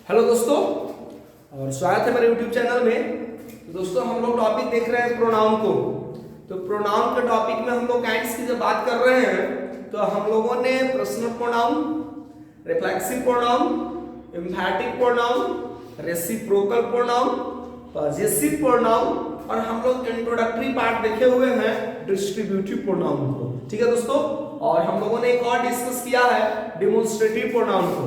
Hello दोस्तों, और स्वागत है मेरे YouTube चैनल में। तो दोस्तों हम लोग टॉपिक देख रहे हैं प्रोनाउन को। तो प्रोनाउन के टॉपिक में हम लोग काइंड्स की जब बात कर रहे हैं तो हम लोगों ने personal pronoun, reflexive pronoun, एम्फैटिक pronoun, reciprocal pronoun, possessive pronoun और हम लोग इंट्रोडक्टरी पार्ट देखे हुए हैं डिस्ट्रीब्यूटिव प्रोनाउन को। ठीक है दोस्तों, और हम लोगों ने एक और डिस्कस किया है डेमोन्स्ट्रेटिव प्रोनाउन को।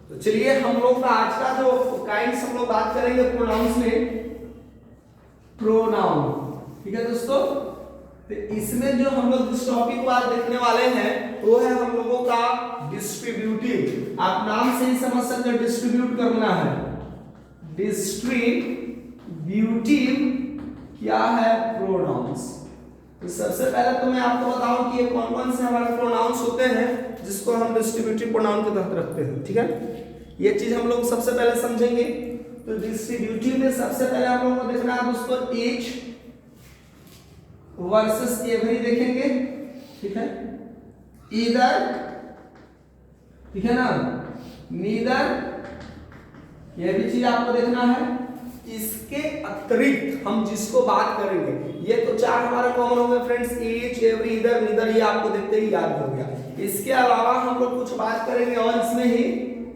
तो चलिए हम लोग का आज का जो काइंड्स हम लोग बात करेंगे प्रोनाउंस में, प्रोनाउन। ठीक है दोस्तों, तो इसमें जो हम लोग जिस टॉपिक को आज देखने वाले हैं वो है हम लोगों का डिस्ट्रीब्यूटिव। आप नाम से ही समझ सकते हैं डिस्ट्रीब्यूट करना है। डिस्ट्रीब्यूटिव क्या है? प्रोनाउंस। तो सबसे पहले तो मैं आपको बताऊं कि ये कौन कौन से हमारे प्रोनाउंस होते हैं जिसको हम डिस्ट्रीब्यूटिव प्रोनाउन के तहत रखते हैं। ठीक है, ये चीज हम लोग सबसे पहले समझेंगे। तो डिस्ट्रीब्यूटिव में सबसे पहले हम लोग को देखना है दोस्तों ईच वर्सेस एवरी देखेंगे। ठीक है, ईदर, ठीक है ना, नीदर, ये भी चीज आपको देखना है। इसके अतिरिक्त हम जिसको बात करेंगे, ये तो चार हमारे कॉमन हो गए friends, each, every, either, neither, ये आपको देखते ही याद हो गया। इसके अलावा हम लोग कुछ बात करेंगे और इसमें ही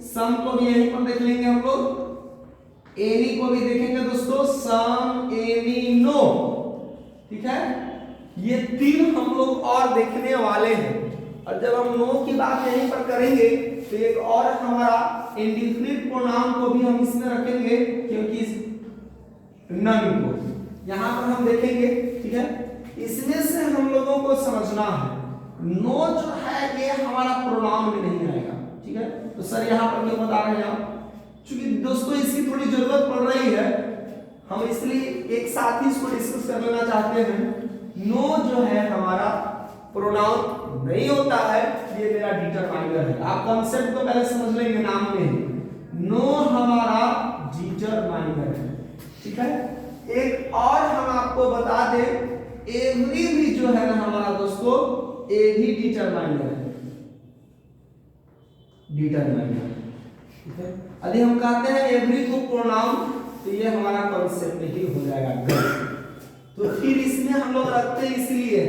सम को भी यहीं पर देख लेंगे हम लोग, एनी को भी देखेंगे दोस्तों, सम, एनी, नो। ठीक है, ये तीन हम लोग और देखने वाले हैं। और जब हम नो की बात यहीं पर करेंगे तो एक और हमारा इंडिफिनिट प्रोनाउन को भी हम इसमें रखेंगे, क्योंकि नन को यहां पर हम देखेंगे। ठीक है, इसमें से हम लोगों को समझना है नो जो है ये हमारा प्रोनाउन में नहीं आएगा। ठीक है, तो सर यहां पर क्यों बता रहे हैं आप? क्योंकि दोस्तों इसकी थोड़ी जरूरत पड़ रही है, हम इसलिए एक साथ ही इसको डिस्कस कर लेना चाहते हैं। नो जो है हमारा प्रोनाउन नहीं होता है, ये मेरा डिटरमाइनर है। आप कॉन्सेप्ट को पहले समझ लेंगे नाम में। नो हमारा डिटरमाइनर है। ठीक है, एक और हम आपको बता दें, एवरी भी जो है ना हमारा दोस्तों, ए भी डिटरमाइनर है, डिटरमाइनर। ठीक है, यदि हम कहते हैं एवरी को प्रोनाउन तो ये हमारा कॉन्सेप्ट ही हो जाएगा। तो फिर इसमें हम लोग रखते इसलिए,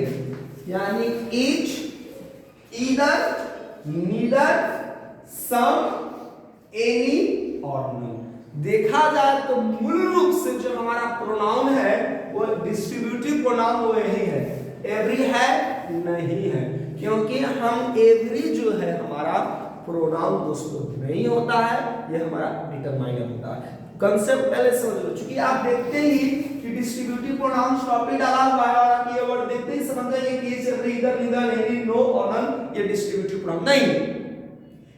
यानी ईच, ईदर, नीदर, सम, एनी और नन। देखा जाए तो मूल रूप से जो हमारा प्रोनाउन है वो डिस्ट्रीब्यूटिव प्रोनाउन वो यही है। एवरी है नहीं है, क्योंकि हम एवरी जो है हमारा प्रोनाउन दोस्तों नहीं होता है, ये हमारा डिटरमाइनर होता है। कंसेप्ट पहले समझ लो, क्योंकि आप देखते ही कि डिस्ट्रीब्यूटिव प्रोनाउंस टॉपिक डाला हुआ है और आप ये वर्ड देखते ही समझ जाएंगे कि ये every, either, neither, any, no और नन ये डिस्ट्रीब्यूटिव प्रोनाउन नहीं।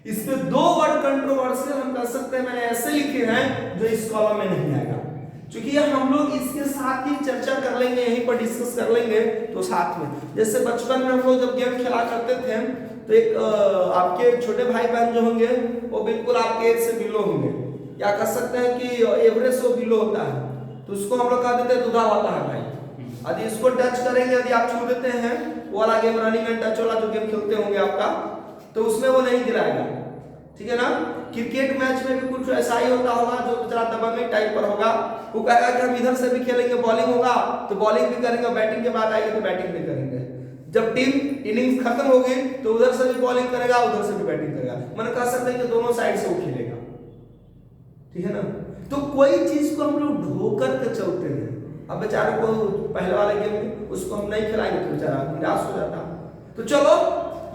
इसमें दो वर्ड कंट्रोवर्शियल हम कर सकते हैं, मैंने ऐसे लिखे हैं जो इस कॉलम में नहीं आएगा, क्योंकि हम लोग इसके साथ ही चर्चा कर लेंगे, यहीं पर डिस्कस कर लेंगे। तो साथ में जैसे बचपन में हम लोग जब गेम खेला करते थे तो एक आपके छोटे भाई बहन जो होंगे वो बिल्कुल आपके एज से बिलो होंगे, या कह सकते हैं कि एवरेज से बिलो होता है, तो उसको हम लोग कह देते हैं दूधा वाला है भाई। यदि इसको टच करेंगे, यदि आप छू देते हैं वो वाला गेम, रनिंग एंड टच वाला जो गेम खेलते होंगे आपका, तो उसमें वो नहीं गिराएगा। ठीक है ना, क्रिकेट मैच में भी कुछ ऐसा ही होता होगा, जो बेचारा दबंगे टाइप पर होगा, वो कहेगा कि हम इधर से भी खेलेंगे, बॉलिंग होगा तो बॉलिंग भी करेंगे, बैटिंग के बाद आएगी तो बैटिंग भी करेंगे। जब टीम इनिंग्स खत्म होगी तो उधर से भी बॉलिंग करेगा, उधर से भी बैटिंग करेगा। मैंने कह सकते हैं कि दोनों साइड से वो खेलेगा। ठीक है ना, तो कोई चीज को हम लोग ढोकर के चलते हैं। अब बेचारे को पहले वाले गेम उसको हम नहीं खिलाएंगे तो बेचारा निराश हो जाता। तो चलो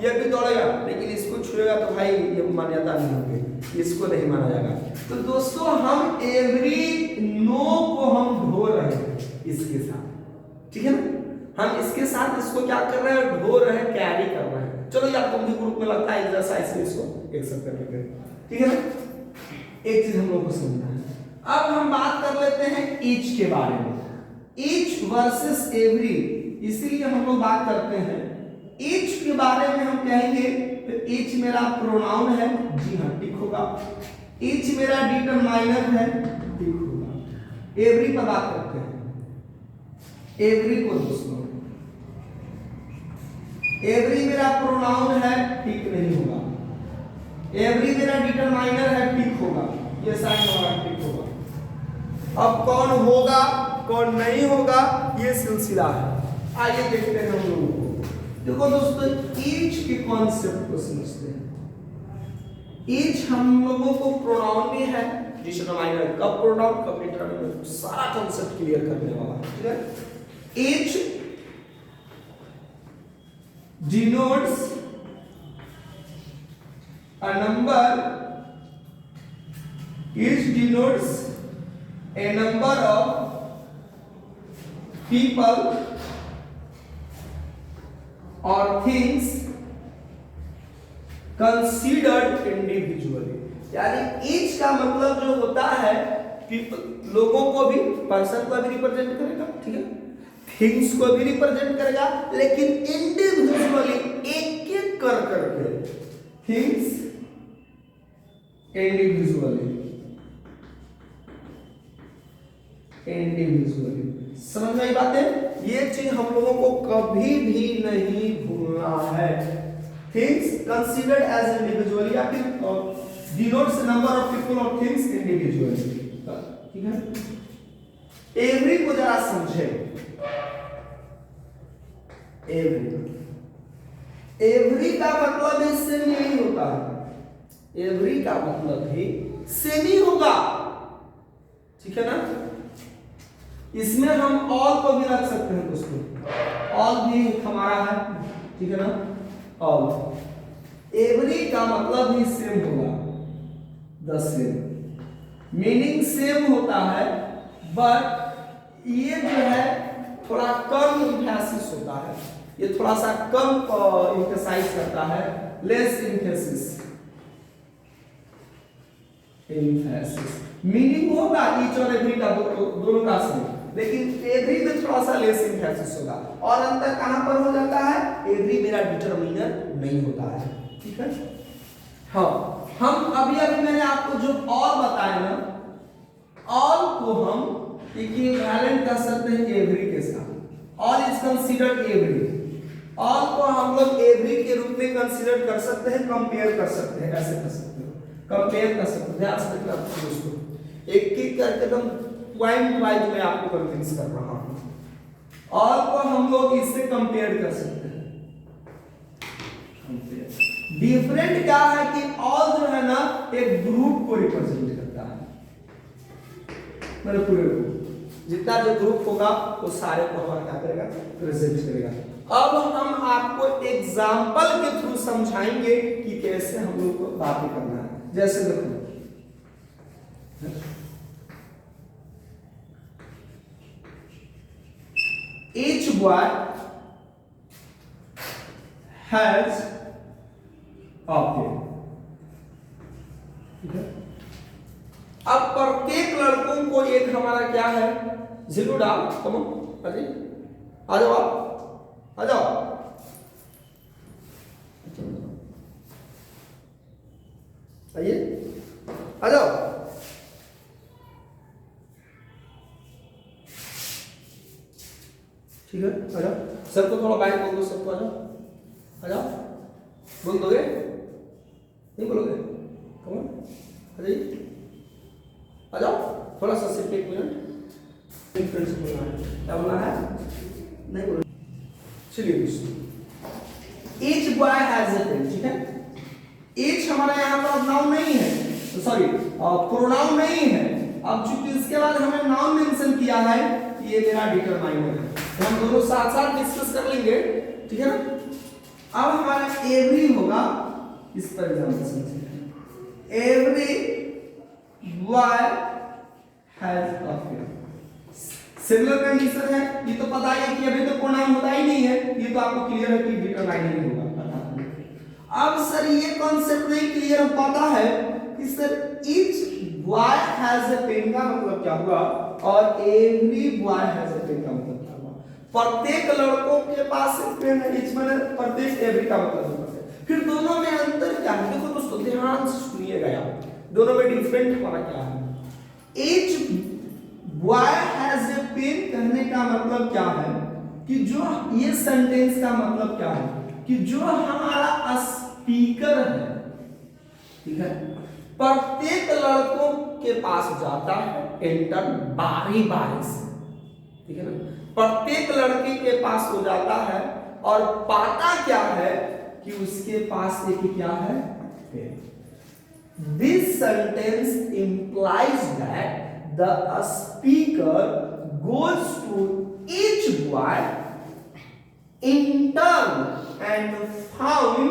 ये भी दौड़ेगा, लेकिन इसको छुएगा तो भाई ये मान्यता नहीं होगी, इसको नहीं माना जाएगा। तो दोस्तों हम एवरी नो को हम ढो रहे हैं इसके साथ। ठीक है ना, हम इसके साथ इसको क्या कर रहे हैं? ढो रहे हैं, कैरी कर रहे हैं। चलो यार तुम भी ग्रुप में लगता है एक्सरसाइज में इसको एक साथ कर लेते हैं। ठीक है ना, एक चीज हम लोग को समझना है। अब हम बात कर लेते हैं ईच के बारे में, ईच वर्सेस एवरी। इसीलिए हम लोग बात करते हैं ईच के बारे में। हम कहेंगे तो ईच मेरा प्रोनाउन है, जी हाँ टिक होगा। ईच मेरा डिटरमाइनर है, टिक होगा। एवरी पर बात करते हैं, एवरी को दोस्तों, एवरी मेरा प्रोनाउन है, टिक नहीं होगा। एवरी मेरा डिटरमाइनर है, टिक होगा। ये साइन हमारा टिक होगा। अब कौन होगा कौन नहीं होगा ये सिलसिला है। आइए देखते हैं हम लोगों को। देखो दोस्तों ईच के कॉन्सेप्ट को समझते हैं। ईच हम लोगों को प्रोनाउन में है, डिटरमाइनर कब प्रोनाउन कब डिटरमाइनर सारा कॉन्सेप्ट क्लियर करने वाला है, ठीक है। Each denotes a number, each denotes a number of people or things considered individually। यानी each का मतलब जो होता है people लोगों को भी पर्सन को भी रिप्रेजेंट करेगा, ठीक है, थिंग्स को भी रिप्रेजेंट करेगा, लेकिन इंडिविजुअली एक एक कर करके थिंग्स इंडिविजुअली समझ में आई बात है। ये चीज हम लोगों को कभी भी नहीं भूलना है। थिंग्स कंसीडर्ड एज इंडिविजुअली या फिर डिनोट्स नंबर ऑफ पीपल और थिंग्स इंडिविजुअली, ठीक है। एवरी को जरा समझे। एवरी का मतलब ही सेम नहीं होता है। एवरी का मतलब ही सेम ही होगा, ठीक है ना। इसमें हम ऑल को भी रख सकते हैं दोस्तों, ऑल भी हमारा है, ठीक है ना। ऑल एवरी का मतलब ही सेम होगा, द सेम मीनिंग सेम होता है, बट ये जो है थोड़ा कम इम्फेसिस होता है, ये थोड़ा सा कम इम्फेसाइज करता है, लेस इम्फेसिस। मीनिंग होगा ईच और एवरी का दोनों का सेम, लेकिन एवरी में थोड़ा सा लेस इम्फेसिस होगा। और अंतर कहां पर हो जाता है, एवरी मेरा डिटरमिनर नहीं होता है, ठीक है। हाँ हम अभी मैंने आपको जो ऑल बताया ना, ऑल को हम इक्विवेलेंट कर सकते हैं एवरी के साथ। All is considered every, all को हम लोग एवरी के रूप में कंसीडर कर सकते हैं, कंपेयर कर सकते हैं, ऐसे कर सकते हैं, कंपेयर कर सकते हैं। ध्यान से देखना दोस्तों, एक एक करके एकदम पॉइंट वाइज मैं आपको कन्विंस कर रहा हूं। ऑल को हम लोग इससे कंपेयर कर सकते हैं। डिफरेंट क्या है कि ऑल जो है ना एक ग्रुप को रिप्रेजेंट करता है, मतलब पूरे ग्रुप, जितना जो ग्रुप होगा वो सारे को हमारा क्या करेगा, प्रेजेंट करेगा। अब हम आपको एग्जांपल के थ्रू समझाएंगे कि कैसे हम लोग को बातें करना है। जैसे देखो each boy has a pen, ठीक है। अब प्रत्येक लड़कों को एक हमारा क्या है, जिलो डाल, कम अरे आ जाओ, आप आ जाओ, आइए आ जाओ। ठीक है, आ जाओ, सबको थोड़ा बाइक बोल दो, सबको आ जाओ, आ जाओ। बोल दोगे, नहीं बोलोगे, कौन आ जाइए, आ जाओ, थोड़ा सा सिर्फ 1 मिनट फ्रेंड्स को बोलना है। क्या बोलना है, नहीं बोलो, चलिए दोस्तों। Each boy has a pen, ठीक है। ईच हमारा यहाँ पर नाउन नहीं है, सॉरी प्रोनाउन नहीं है। अब चूंकि इसके बाद हमें नाउन मेंशन किया है, ये मेरा डिटरमाइनर है, तो हम दोनों साथ साथ डिस्कस कर लेंगे, ठीक है ना। अब हमारा एवरी होगा, इस पर एग्जांपल समझिए। Every boy has a pen, similar condition है, ये तो पता है कि अभी तो प्रोनाउन होता ही नहीं है, ये तो आपको क्लियर है कि डिटरमाइनर ही होगा। अब सर ये कॉन्सेप्ट नहीं क्लियर हो पाता है कि sir each boy has a pen का मतलब क्या हुआ और every boy has a pen का मतलब क्या हुआ। प्रत्येक लड़कों के पास एक पेन है, ईच माने प्रत्येक, एवरी का मतलब है। फिर दोनों में अंतर क्या है, देखो दोस्तों ध्यान से सुनिएगा, यार दोनों में डिफरेंट हमारा क्या है। Each boy has a pen कहने का मतलब क्या है कि जो ये सेंटेंस का मतलब क्या है कि जो हमारा स्पीकर है, ठीक है, प्रत्येक लड़कों के पास जाता है एंटर बारी बारी से, ठीक है ना। प्रत्येक लड़के के पास हो जाता है और पाता क्या है कि उसके पास एक क्या है, pen. This sentence implies that the speaker goes to each boy in turn and found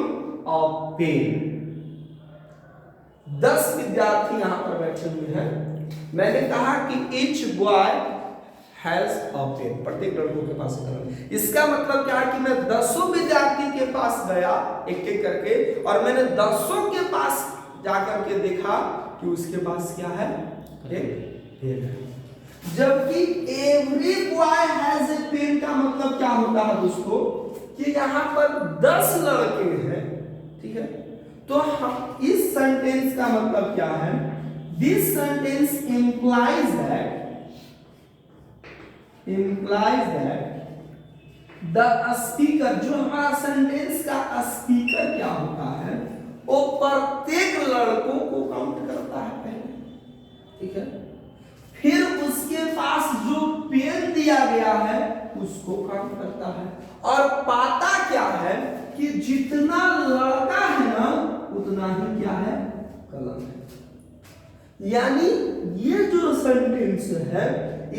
a pen। 10 विद्यार्थी यहां पर बैठे हुए हैं। मैंने कहा कि each boy has a pen, प्रत्येक लड़कों के पास एक। इसका मतलब क्या है कि मैं 10 विद्यार्थी के पास गया एक एक करके और मैंने 10 के पास जाकर के देखा कि उसके पास क्या है, एक पेन है। जबकि every boy has a pen का मतलब क्या होता है दोस्तों कि यहाँ पर 10 लड़के हैं, ठीक है। तो हम इस सेंटेंस का मतलब क्या है, this sentence implies that the speaker, जो हमारा सेंटेंस का स्पीकर क्या होता है, वो प्रत्येक लड़कों को काउंट करता है पहले, ठीक है। फिर उसके पास जो पेन दिया गया है उसको काउंट करता है और पाता क्या है कि जितना लड़का है ना उतना ही क्या है, कलम है। यानी ये जो सेंटेंस है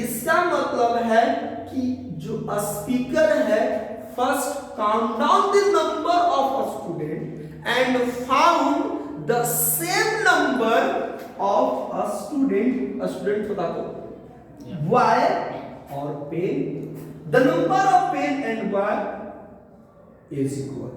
इसका मतलब है कि जो स्पीकर है first count down the number of a student and found the same number of a student बता दो, boy और pen, the number of pen and boy is equal,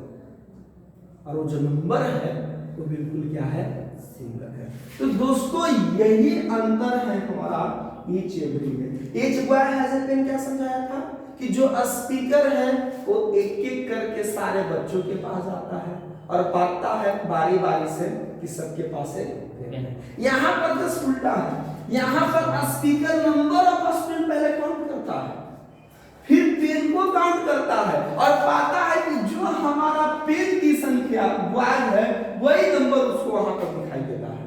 और वो जो नंबर है वो बिल्कुल क्या है, सिंगल है। तो दोस्तों यही अंतर है हमारा each every में। each boy has a pen क्या समझाया था कि जो स्पीकर है वो एक एक करके सारे बच्चों के पास आता है और पाता है बारी बारी से कि सबके पास है। यहाँ पर बस उल्टा है, यहाँ पर स्पीकर नंबर ऑफ स्टूडेंट पहले काउंट करता है, फिर पेन को काउंट करता है और पाता है कि जो हमारा पेन की संख्या बॉय है वही नंबर उसको वहां पर दिखाई देता है।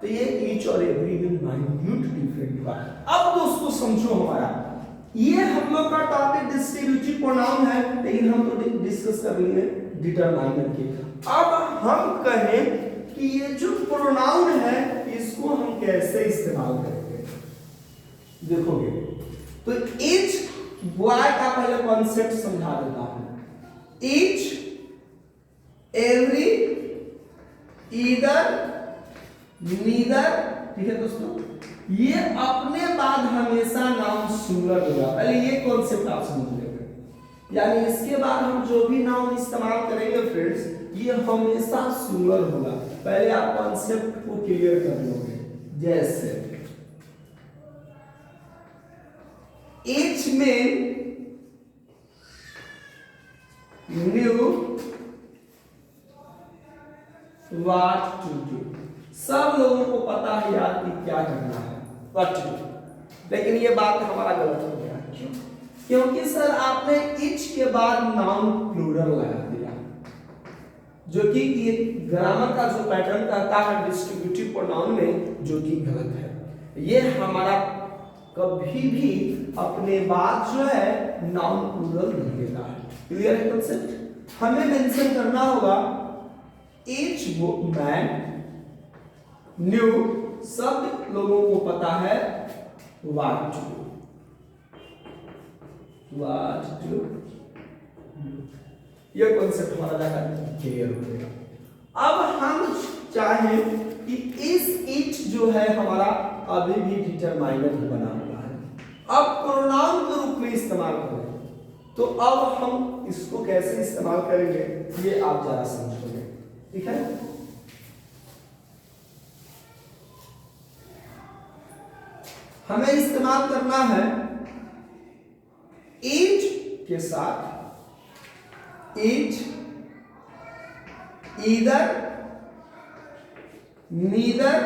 तो ये ईच और एवरी में माइन्यूट डिफरेंट हुआ। अब दोस्तों समझो हमारा ये हम लोग का टॉपिक डिस्ट्रीब्यूटिव प्रोनाउन है, लेकिन हम तो डिस्कस कर लेंगे डिटरमाइनर के। अब हम कहें कि ये जो प्रोनाउन है इसको हम कैसे इस्तेमाल करेंगे, देखोगे तो ईच बॉय का पहले कॉन्सेप्ट समझा देता हूं। ईच, एवरी, ईदर, नीदर, ठीक है दोस्तों। ये अपने बाद हमेशा नाउन सिंगुलर होगा, पहले ये कॉन्सेप्ट आप समझ लेंगे। यानी इसके बाद हम जो भी नाउन इस्तेमाल करेंगे फ्रेंड्स ये हमेशा सिंगुलर होगा। पहले आप कॉन्सेप्ट को क्लियर कर लोगे। जैसे ईच में न्यू व्हाट टू डू, सब लोगों को पता है यार कि क्या करना है, व्हाट टू डू, लेकिन ये बात हमारा गलत हो गया। क्यों? क्योंकि सर आपने ईच के बाद नाउन प्लूरल लगा दिया, जो कि ये ग्रामर का जो पैटर्न कहता है डिस्ट्रीब्यूटिव प्रोनाउन में, जो कि गलत है। ये हमारा कभी भी अपने बाद जो है नाउन प्लूरल नहीं लेता है। क्लियर है कंसेप्ट? हमें मेंशन करना होगा ईच मैन न्यू, सब लोगों को पता है what to do, what to do. ये कॉन्सेप्ट हमारा जाकर क्लियर हो गया। अब हम चाहें कि इस ईच जो है हमारा अभी भी डिटरमाइनर ही बना हुआ है, अब प्रोनाउन के रूप में इस्तेमाल करें, तो अब हम इसको कैसे इस्तेमाल करेंगे ये आप जरा समझोगे, ठीक है। हमें इस्तेमाल करना है ईच के साथ ईच, ईदर, नीदर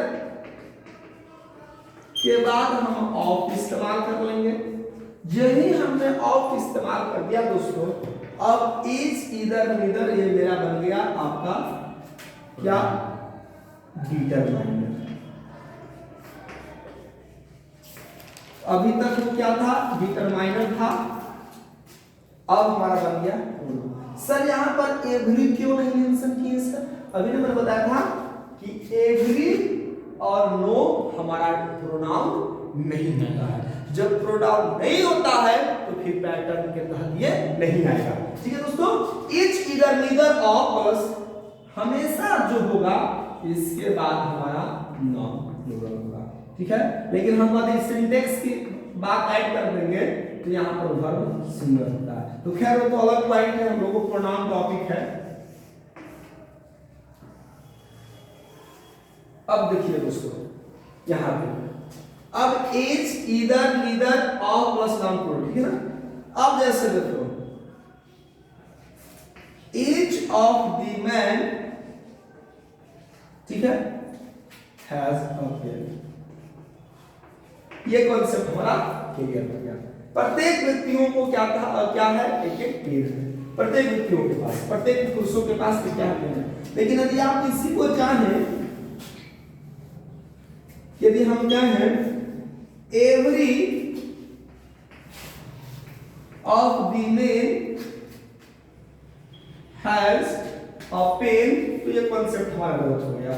के बाद हम ऑफ इस्तेमाल कर लेंगे। यही हमने ऑफ इस्तेमाल कर दिया दोस्तों, अब ईच, ईदर, नीदर ये मेरा बन गया आपका क्या, डिटरमाइनर। अभी तक वो क्या था, डिटरमाइनर था, अब हमारा बन गया प्रोनाउन। सर यहाँ पर एवरी क्यों नहीं मेंशन किए सर? अभी मैंने बताया था कि एवरी और नो हमारा प्रोनाउन नहीं होता है। जब प्रोनाउन नहीं होता है तो फिर पैटर्न के तहत ये नहीं आएगा। ठीक है दोस्तों, इच इधर नीदर ऑफ अस हमेशा जो होगा इसके बाद हमारा नाउन प्लूरल होगा। ठीक है, लेकिन हम यदि सिंटेक्स की बात ऐड कर देंगे तो यहाँ पर वर्ब सिंगुलर होता है। तो खैर वो तो अलग पॉइंट है, हम लोगों को प्रोनाउन टॉपिक है। अब देखिए दोस्तों यहाँ पे अब as either neither of plus noun plural, ठीक है ना। अब जैसे देखो एज ऑफ द मैन, ठीक है, हैज अ पेन, ये कॉन्सेप्ट हमारा क्लियर हो गया। प्रत्येक व्यक्तियों को क्या है, एक एक पेड़ है प्रत्येक व्यक्तियों के पास, प्रत्येक पुरुषों के पास क्या है। लेकिन यदि आप इसी को चाहें, यदि हम चाहें every of the man has a pen, तो ये कॉन्सेप्ट हमारा गलत हो गया।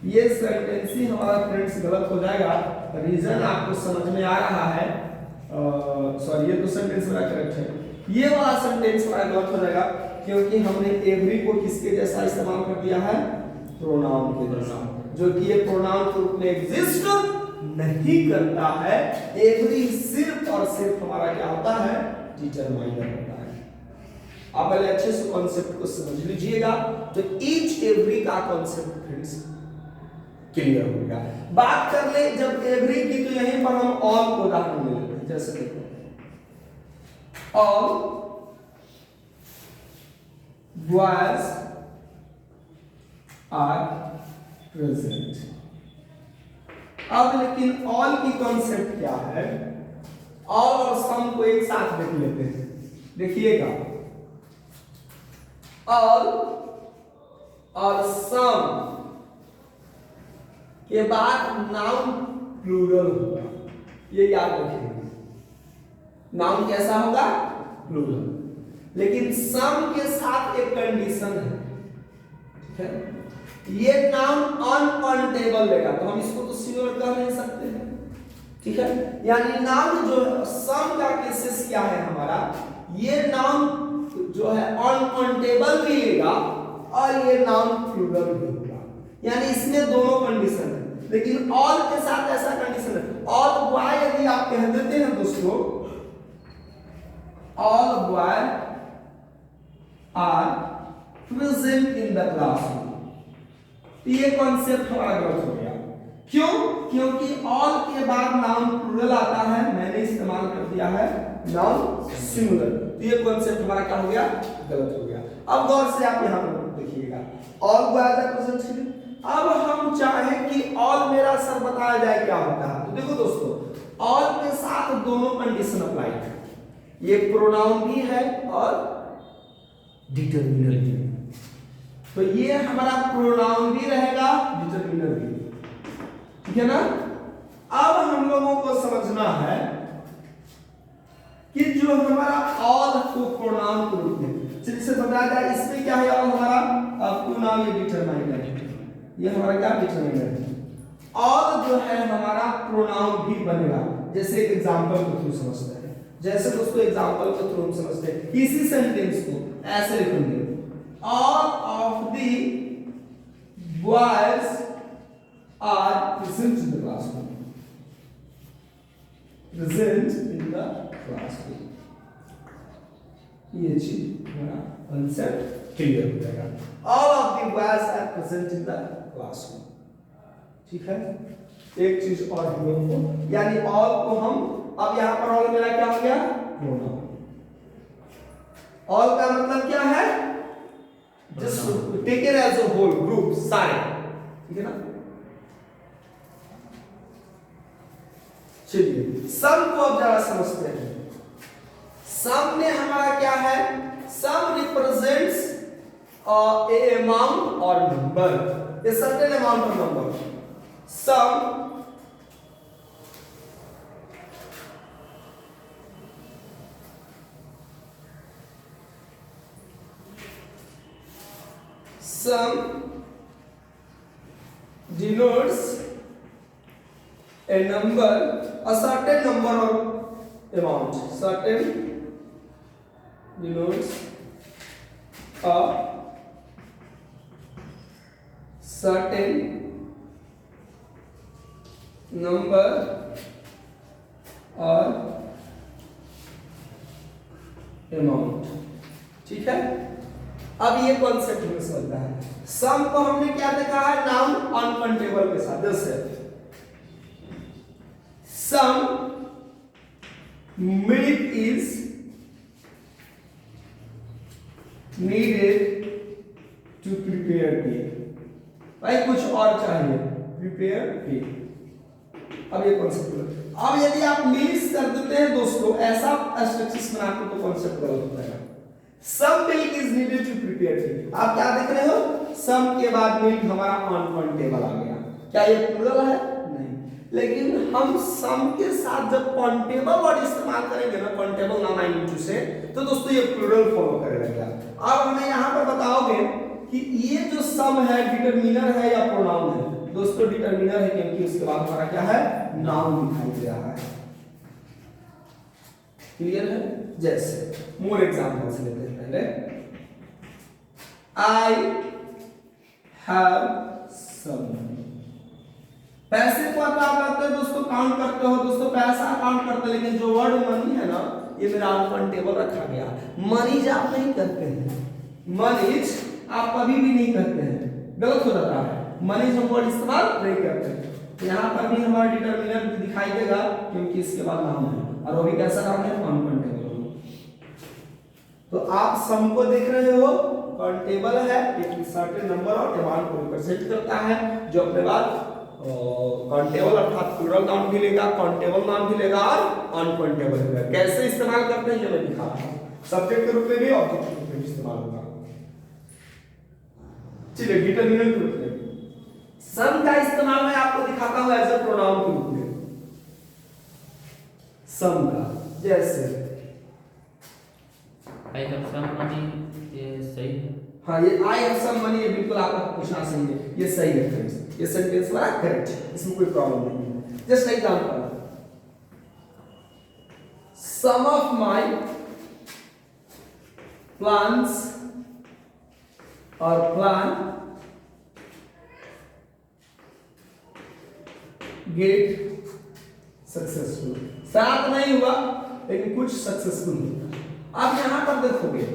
ये सेंटेंस ही हमारा फ्रेंड्स गलत हो जाएगा। रीजन आपको समझ में आ रहा है, सॉरी ये तो सेंटेंस मेरा करेक्ट है, ये वाला सेंटेंस हमारा गलत हो जाएगा क्योंकि हमने एवरी को किसके जैसा इस्तेमाल कर दिया है, प्रोनाउन के जैसा, जो कि ये प्रोनाउन के रूप में एग्जिस्ट नहीं करता है। एवरी सिर्फ और सिर्फ हमारा क्या होता है, डिटरमाइनर होता है। आप पहले अच्छे से कॉन्सेप्ट को समझ लीजिएगा, तो ईच एवरी का कॉन्सेप्ट फ्रेंड्स क्लियर हो गया। बात कर ले जब एवरी की, तो यहीं पर हम ऑल को उदाहरण ले लेते हैं। जैसे देखो ऑल बॉयज आर प्रेजेंट। अब लेकिन ऑल की कॉन्सेप्ट क्या है, ऑल और सम को एक साथ देख लेते हैं। देखिएगा ऑल और सम के बाद नाउन प्लूरल होगा, ये याद रखिएगा। नाउन कैसा होगा, प्लूरल। लेकिन सम के साथ एक कंडीशन है, ठीक है, ये नाउन अनकाउंटेबल लेगा, तो हम इसको तो सिंगुलर कर नहीं सकते हैं। ठीक है, यानी नाउन जो सम का केसेस क्या है हमारा, ये नाउन जो है अनकाउंटेबल भी लेगा और ये नाउन प्लूरल भी होगा, यानी इसमें दोनों कंडीशन है। लेकिन ऑल के साथ ऐसा कंडीशन है, ऑल बॉय यदि आप कह देते हैं दोस्तों, all boy are present in the classroom, ये कॉन्सेप्ट हमारा गलत हो गया। क्यों? क्योंकि ऑल के बाद नाउन प्लूरल आता है, मैंने इस्तेमाल कर दिया है नाउन सिंगुलर, तो ये कॉन्सेप्ट हमारा क्या हो गया, गलत हो गया। अब गौर से आप यहां पर देखिएगा, ऑल बॉयज आर प्रेजेंट। अब हम चाहें कि ऑल मेरा सर बताया जाए क्या होता है, तो देखो दोस्तों ऑल के साथ दोनों कंडीशन अप्लाई है, ये प्रोनाउन भी है और डिटरमिनर भी है। तो ये हमारा प्रोनाउन भी रहेगा, डिटरमिनर भी, ठीक है ना। अब हम लोगों को समझना है कि जो हमारा ऑल को प्रोनाउन के रूप में से बताया जाए, इसमें क्या है, ऑल हमारा प्रोनाउन ये डिटरमाइनर है, ये हमारा क्या डिटरमाइनर है। ऑल जो है हमारा प्रोनाउन भी बनेगा, जैसे एक एग्जांपल के थ्रू समझते हैं। जैसे दोस्तों एग्जांपल के थ्रू हम समझते हैं, इसी सेंटेंस को ऐसे लिखेंगे, all of the boys are present in the classroom, present in the classroom. ये चीज हमारा कॉन्सेप्ट क्लियर हो जाएगा, all of the boys are present in the classroom. ठीक है, एक चीज और हम लोगों को, यानी ऑल को हम, अब यहां पर ऑल मेरा क्या हो गया, प्रोनाउन। ऑल का मतलब क्या है, just take it as a whole, group, सारे, ठीक है ना। चलिए सम को अब जरा समझते हैं। सम में हमारा क्या है, सम represents a amount or number, a certain amount of number, sum denotes a number, a certain number of amount, certain denotes a certain number or amount। ठीक है, अब ये कॉन्सेप्ट में समझना है। सम को हमने क्या देखा है, नाउन अनकाउंटेबल के साथ। जैसे some milk is needed to prepare tea, भाई कुछ और चाहिए, प्रिपेयर टी। अब ये कॉन्सेप्ट, अब यदि आप मिक्स कर देते हैं दोस्तों, ऐसा स्ट्रक्चर्स बनाते तो कॉन्सेप्ट गलत हो जाएगा। Some milk is needed to prepare tea, आप क्या देख रहे हो, सम के बाद मिल्क हमारा अनकाउंटेबल आ गया, क्या ये प्लूरल है? नहीं। लेकिन हम सम के साथ जब काउंटेबल वर्ड इस्तेमाल करेंगे ना, countable noun I mean to say, तो दोस्तों ये प्लूरल फॉलो करेगा। अब हमें यहां पर बताओगे कि ये जो सम है डिटरमिनर है या प्रोनाउन है? दोस्तों डिटरमिनर है, क्योंकि उसके बाद हमारा क्या है, नाउन दिखाई दे रहा है। क्लियर है? जैसे मोर एग्जांपल्स लेते हैं पहले। आई हैव सम, पैसे को आप क्या करते हो दोस्तों, काउंट करते हो दोस्तों, पैसा काउंट करते हो, लेकिन जो वर्ड मनी है ना, ये मेरा अनकाउंटेबल रखा गया। मनीज आप नहीं करते हैं, मनीज आप कभी भी नहीं करते हैं, गलत हो जाता है। मनीज हम वर्ड इस्तेमाल नहीं करते हैं। यहाँ पर भी हमारा डिटरमिनर दिखाई देगा, क्योंकि इसके बाद नाउन है, और वो भी कैसा नाउन है, अनकाउंटेबल। तो आप सम को देख रहे हो, काउंटेबल है, एक सर्टेन नंबर और अमाउंट को रिप्रेजेंट करता है, जो अपने बाद काउंटेबल अर्थात प्लूरल नाउन भी लेगा, काउंटेबल नाउन भी लेगा और अनकाउंटेबल भी लेगा। कैसे इस्तेमाल करते हैं ये मैं दिखा रहा हूं, सब्जेक्ट के रूप में भी ऑब्जेक्ट के रूप में भी इस्तेमाल होगा। चलिए डिटरमिनर के रूप में सम का इस्तेमाल मैं आपको दिखाता हूं एज अ प्रोनाउन के रूप में। सम का जैसे आई हैव सम मनी, ये सही है? हाँ, ये आई हैव सम मनी, ये बिल्कुल आपका पूछना सही है, ये सही है फ्रेंड्स, ये सेंटेंस हमारा करेक्ट है, इसमें कोई प्रॉब्लम नहीं है। Just example, some of my plans और प्लान गेट सक्सेसफुल, साथ नहीं हुआ लेकिन कुछ सक्सेसफुल हुआ। अब यहां पर देखोगे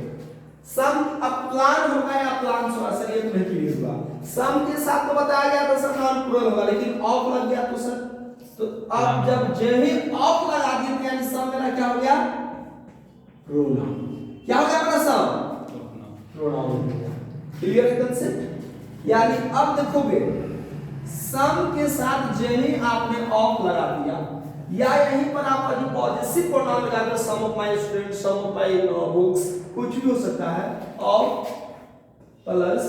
सम, अब प्लान होगा या प्लान होगा, सर ये नहीं क्लियर हुआ। सम के साथ तो बताया गया था सर नाउन प्लूरल होगा, लेकिन ऑफ लग गया तो सर, तो अब जब जब ही ऑफ लगा दिए तो यानी सम मेरा क्या हो गया, प्रोनाउन। क्या हो गया अपना सम, प्रोनाउन हो गया। क्लियर है कंसेप्ट? यानी अब देखोगे सम के साथ जब ही आपने ऑफ लगा दिया, या यहीं पर आपका जो पॉजिटिव प्रोनाउन लगा दो, some of my students, some of my books, कुछ भी हो सकता है, ऑफ प्लस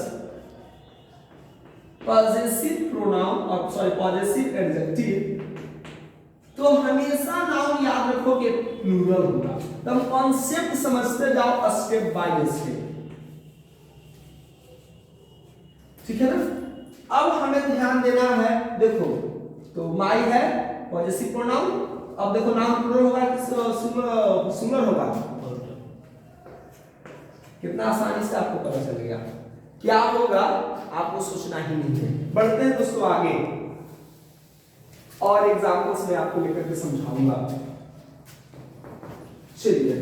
पॉजिटिव प्रोनाउन और सॉरी पॉजिटिव एडजेक्टिव, तो हमेशा नाउन याद रखो कि प्लूरल होगा। तब कॉन्सेप्ट समझते जाओ स्टेप बाय स्टेप, ठीक है ना? अब हमें ध्यान देना है, देखो तो माई है पॉजिटिव प्रोनाउन, अब देखो नाउन प्लूरल होगा कि सिंगुलर होगा, कितना आसानी से आपको पता चल गया। क्या होगा आपको सोचना ही नहीं है। बढ़ते हैं दोस्तों आगे, और एग्जांपल्स में आपको लेकर के समझाऊंगा। चलिए,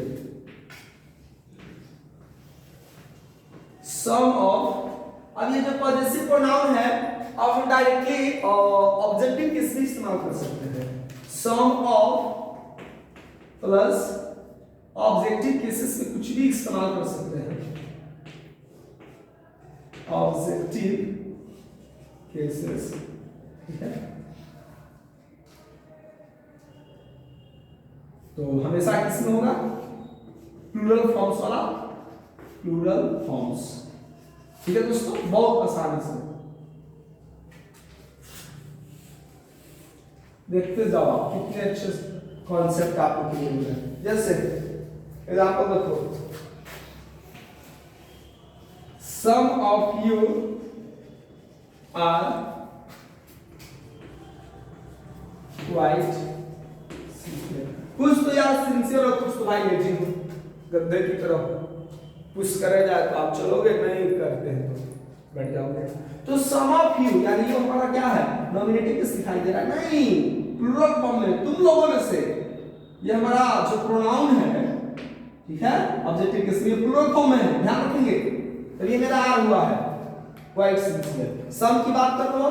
सम ऑफ, अब ये जो पॉजिटिव प्रोनाउन है, अब हम डायरेक्टली ऑब्जेक्टिव किससे इस्तेमाल कर सकते हैं, सम ऑफ प्लस ऑब्जेक्टिव केसेस में कुछ भी इस्तेमाल कर सकते हैं, ऑब्जेक्टिव केसेस, ठीक है? तो हमेशा किसमें होगा, प्लूरल फॉर्म्स वाला, प्लूरल फॉर्म्स। ठीक है दोस्तों, बहुत आसानी से देखते जाओ आप कितने अच्छे कॉन्सेप्ट आपको क्लियर हुए हैं। जैसे एग्जांपल देखो, some of you are quite sincere. कुछ तो यार सिंसियर और कुछ तो भाई लेजी हो, गद्दे की तरह पुश करे जाए तो आप चलोगे, नहीं करते हैं तो बैठ जाओगे। तो सम ऑफ यू यानी ये हमारा क्या है, नॉमिनेटिव किस दिखाई दे रहा है, नहीं प्लूरल फॉर्म में, तुम लोगों में से। ये हमारा जो प्रोनाउन है, ठीक है, ऑब्जेक्टिव किस लिए प्लूरल फॉर्म में है, ध्यान रखेंगे। तो ये मेरा आर हुआ है क्वाइट सिंसियर। सम की बात कर लो,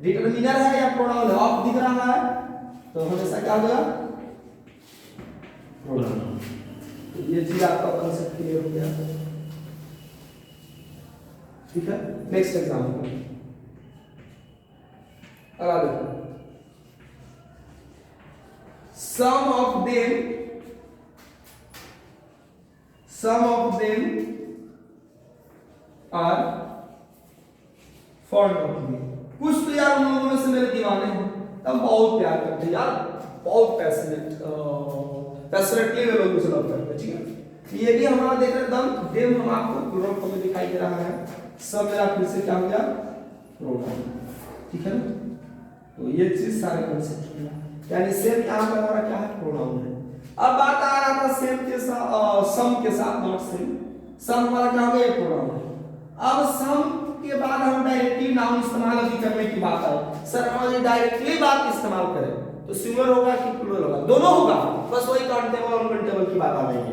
डिटरमिनर है या प्रोनाउन है, ऑफ दिख रहा है तो हमेशा क्या होगा, प्रोनाउन। तो ये चीज आपका कांसेप्ट क्लियर हो गया, ठीक है। नेक्स्ट एग्जांपल अगला देखो, some of them are fond of me. कुछ तो यार उन लोगों में से मेरे दीवाने हैं, तब बहुत प्यार करते हैं यार, बहुत पैशनेटली वे लोग मुझे लव करते हैं, ठीक है। ये भी हमारा देख रहे एकदम देम हम आपको प्लूरल फॉर्म में दिखाई दे रहा है, सब मेरा फिर से क्या हो गया, प्रोनाउन, ठीक है ना। तो ये चीज सारे कांसेप्ट हो गया, यानी सेम यहां पर हमारा क्या है, प्रोनाउन है। अब बात आ रहा था सेम के साथ, सम के साथ, नॉट सेम। सम हमारा क्या हो गया, प्रोनाउन है। अब सम के बाद हम डायरेक्टली नाउन इस्तेमाल अभी करने की बात है। सर हम यदि डायरेक्टली बात इस्तेमाल करें तो सिंगुलर होगा कि प्लूरल होगा, दोनों होगा, बस वही काउंटेबल और अनकाउंटेबल की बात आ रही है।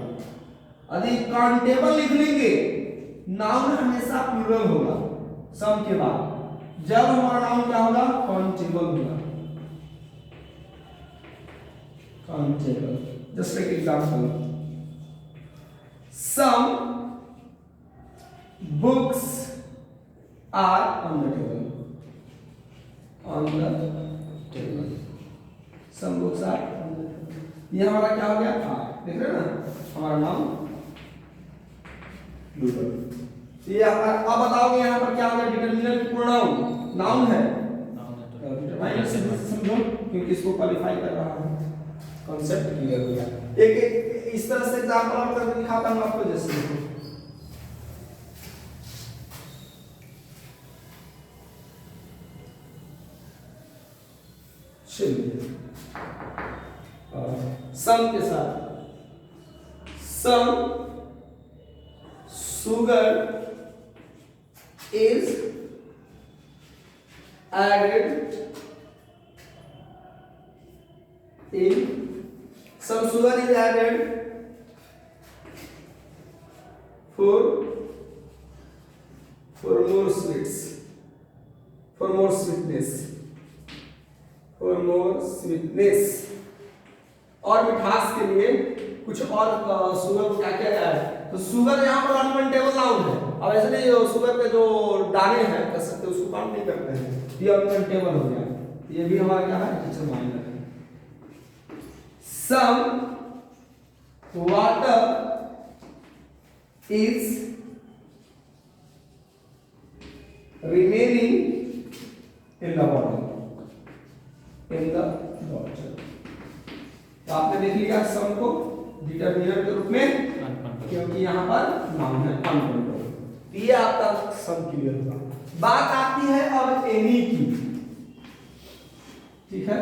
यदि काउंटेबल लिख लेंगे, नाउन हमेशा प्लूरल होगा सम के बाद, जब हमारा नाउन क्या होगा, काउंटेबल होगा, countable. Just like example, some books are on the table, on the table, some books are on the table. ये हमारा क्या हो गया, देख रहे हैं ना, हमारा नाउन प्लूरल। ये हमारा, अब बताओगे यहाँ पर क्या हो गया, डिटरमिनर प्रोनाउन, नाउन है, डिटरमाइनर से समझो क्योंकि इसको क्वालिफाई कर रहा है, कांसेप्ट क्लियर हो गया। एक इस तरह से एग्जांपल और करके दिखाता हूं आपको, जैसे देखो, चलिए सम के साथ, सम sugar is added in, some sugar is added for more sweets, for more sweetness, for more sweetness, और मिठास के लिए कुछ और शुगर को क्या क्या है। तो शुगर यहाँ पर अनकाउंटेबल नाउन है। अब ऐसे नहीं, शुगर के जो दाने हैं कह सकते हैं, उसको काउंट नहीं करते हैं, ये अनकाउंटेबल हो गया। ये भी हमारा क्या है, टीचर माइनर है। Some water is remaining in the bottle, in the bottle. तो आपने देख लिया सम को डिटरमिनर के रूप में, क्योंकि यहाँ पर नाउन है अनकाउंटेबल। ये आपका सम क्लियर होगा। बात आती है अब एनी की, ठीक है।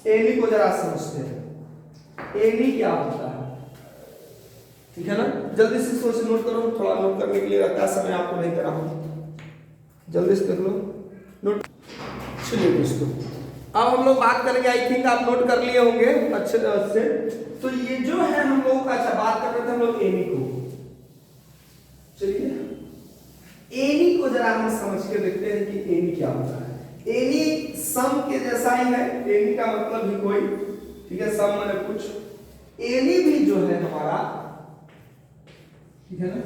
एनी को जरा समझते हैं, एनी क्या होता है, ठीक है ना। जल्दी से सोच नोट करो, थोड़ा नोट करने के लिए रहता है, समय आपको नहीं करा हूं, जल्दी से कर लो नोट। चलिए दोस्तों, अब हम लोग बात करेंगे, आई थिंक आप नोट कर लिए होंगे अच्छे से। तो ये जो है हम लोग का, अच्छा बात कर रहे थे हम लोग एनी को। चलिए एनी को जरा हम समझ के देखते हैं कि एनी क्या होता है। एनी सम के जैसा ही है, एनी का मतलब भी कोई, ठीक है, सम माने कुछ। एनी भी जो है हमारा, ठीक है ना,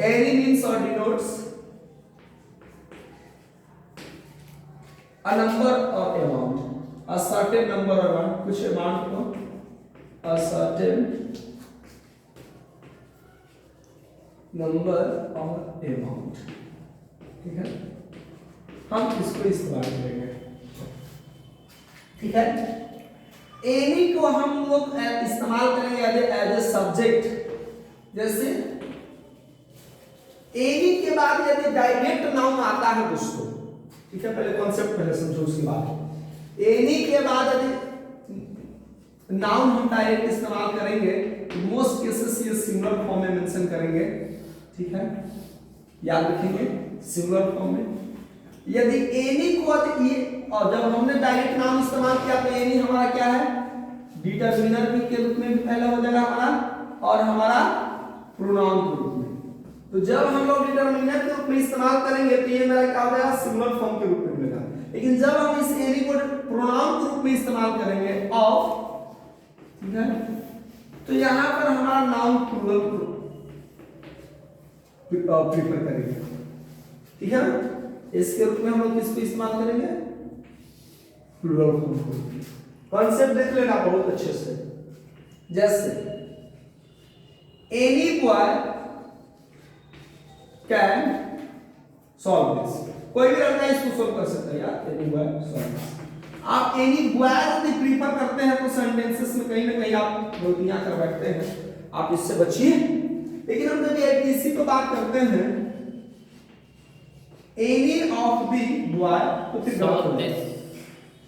एनी मीन्स और denotes a number or amount, a certain number or amount, कुछ amount को, a certain नंबर और अमाउंट, ठीक है, हम इसको इस्तेमाल करेंगे, ठीक है। एनी को हम लोग इस्तेमाल करेंगे एज ए सब्जेक्ट, जैसे एनी के बाद यदि डायरेक्ट नाउन आता है दोस्तों, ठीक है, पहले कॉन्सेप्ट पहले समझो उसके बाद। एनी के बाद यदि नाउन हम डायरेक्ट इस्तेमाल करेंगे तो मोस्ट केसेस ये सिंगुलर फॉर्म में मेंशन करेंगे, ठीक है, याद रखेंगे सिंगुलर फॉर्म में। यदि एनी को ये, और जब हमने डायरेक्ट नाउन इस्तेमाल किया तो एनी हमारा क्या है, डिटरमिनर भी के रूप में भी पहला हो जाएगा हमारा, और हमारा प्रोनाउन के रूप में। तो जब हम लोग डिटरमिनर के रूप में इस्तेमाल करेंगे तो ये मेरा क्या हो जाएगा, सिंगुलर फॉर्म के रूप में मिलेगा। लेकिन जब हम इस एनी को प्रोनाउन के रूप में इस्तेमाल करेंगे ऑफ, ठीक है, तो यहां पर हमारा नाउन प्लूरल प्रीफर करेंगे, ठीक है ना। इसके रूप में हम लोग किसको इस्तेमाल करेंगे, प्लूरल फॉर्म को। कॉन्सेप्ट देख लेना बहुत अच्छे से, जैसे any boy can solve this, कोई भी लड़का इसको सोल्व कर सकता है यार, एनी बॉय सॉल्व दिस। आप एनी बॉय यदि प्रीफर करते हैं तो सेंटेंसेस में कहीं ना कहीं आप गलतियां कर बैठते हैं, आप इससे बचिए। लेकिन हम जब एबीसी पे बात करते हैं एनी ऑफ द बॉय, तो फिर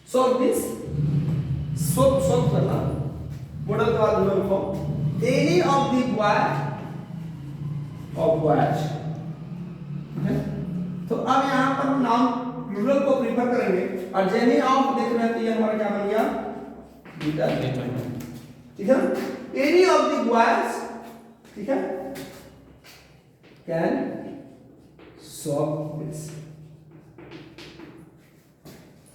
सॉल्व दिस, सोल्व करना, मॉडल का dual form, any of the boy of boys, तो अब यहां पर नाउन प्लूरल को प्रीफर करेंगे, और जेनी ऑफ देख रहे हैं तो ये हमारा क्या बन गया, डिटरमिनर, ठीक है। एनी ऑफ द बॉयज, ठीक है, कैन सॉल्व दिस,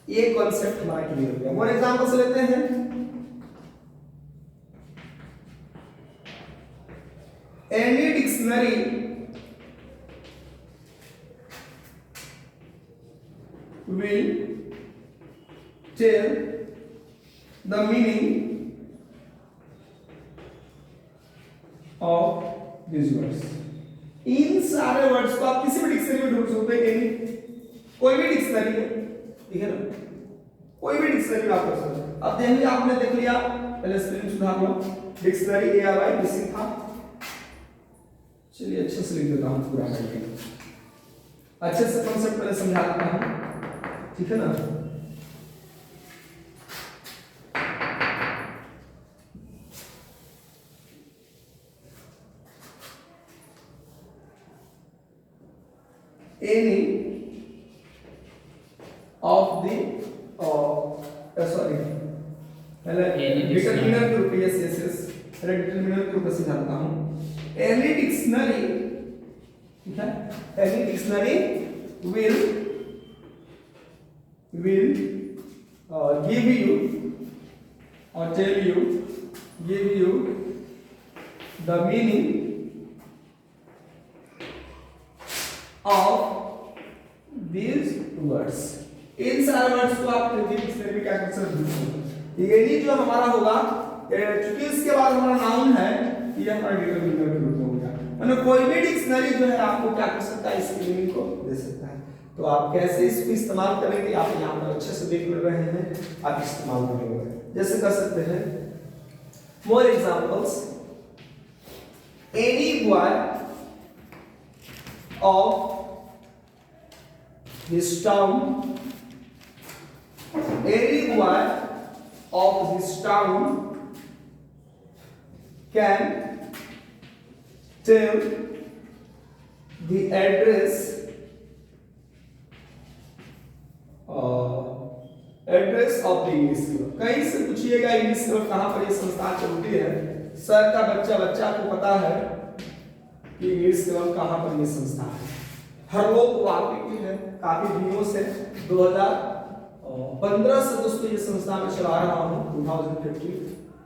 ये कॉन्सेप्ट हमारा क्लियर हो गया। मोर एग्जांपल से लेते हैं, any dictionary will tell the meaning of these words। इन सारे वर्ड्स को आप किसी भी डिक्शनरी में ढूंढ सकते हैं, कोई भी डिक्शनरी है, ठीक है ना, कोई भी डिक्शनरी में आप कर सकते हैं। अब देखिए आपने देख लिया, पहले स्पेलिंग सुधार लो, डिक्शनरी ARY मिसिंग था, चलिए अच्छे से लिख देता हूं पूरा करके, अच्छे से कॉन्सेप्ट पहले समझा देता हूं, ठीक है ना। Any of the sorry, पहले डिटरमिनर के रूप में, यस पहले डिटरमिनर के रूप में समझाता हूं। एनी डिक्शनरी, ठीक है, any dictionary will give you or tell you, give you the meaning of these words। इन सारे वर्ड्स को आप डिक्शनरी में क्या कर सकते हैं, ये जो हमारा होगा, क्योंकि इसके बाद हमारा नाउन है, ये हमारा डिटरमिनर के रूप में होगा, मतलब कोई भी डिक्शनरी जो है आपको क्या कर सकता है, इसकी मीनिंग को दे सकता है। तो आप कैसे इसको इस्तेमाल करेंगे, आप यहाँ पर अच्छे से देख रहे हैं, आप इस्तेमाल करेंगे, जैसे कर सकते हैं। More examples, any boy of this town, any boy of this town can tell the address address of the English club. कहीं से पूछिएगा इंग्लिश क्लब कहां पर ये संस्था चलती है, सर का बच्चा को पता है कि इंग्लिश क्लब कहां पर ये संस्था है, हर लोग वाकिफ है, काफी दिनों से 2015 से दोस्तों ये संस्था में चला रहा हूं, 2015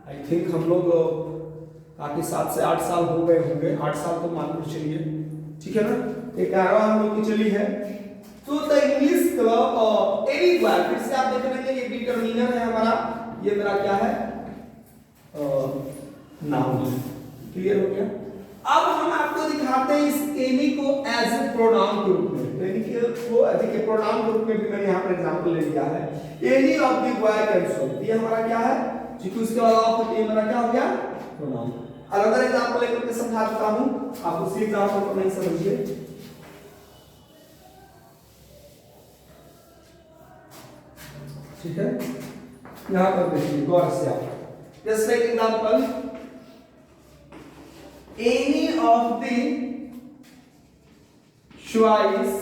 आई थिंक हम लोग काफी 7 से 8 साल हो गए होंगे, 8 साल तो मान के चलिए, ठीक है ना, 11वां हम लोग की चली है। तो the English club any boy, फिर से आप देख रहे हैं ये डिटरमिनर है हमारा, ये मेरा क्या है, नाउन, क्लियर हो गया। अब हम आपको दिखाते हैं इस एनी को एज ए प्रोनाउन के रूप में। एनी को एज ए प्रोनाउन के रूप में भी मैंने यहाँ पर एग्जांपल ले लिया है। Any of the boy can solve, ये हमारा क्या है, क्योंकि उसके बाद ऑफ ये हमारा क्या हो गया, प्रोनाउन। अगर एग्जांपल लेकर के समझा देता हूं, आप उसी एग्जांपल को नहीं समझिए। ठीक है, यहां पर देखिए गौर से आप, just like example, any of the choice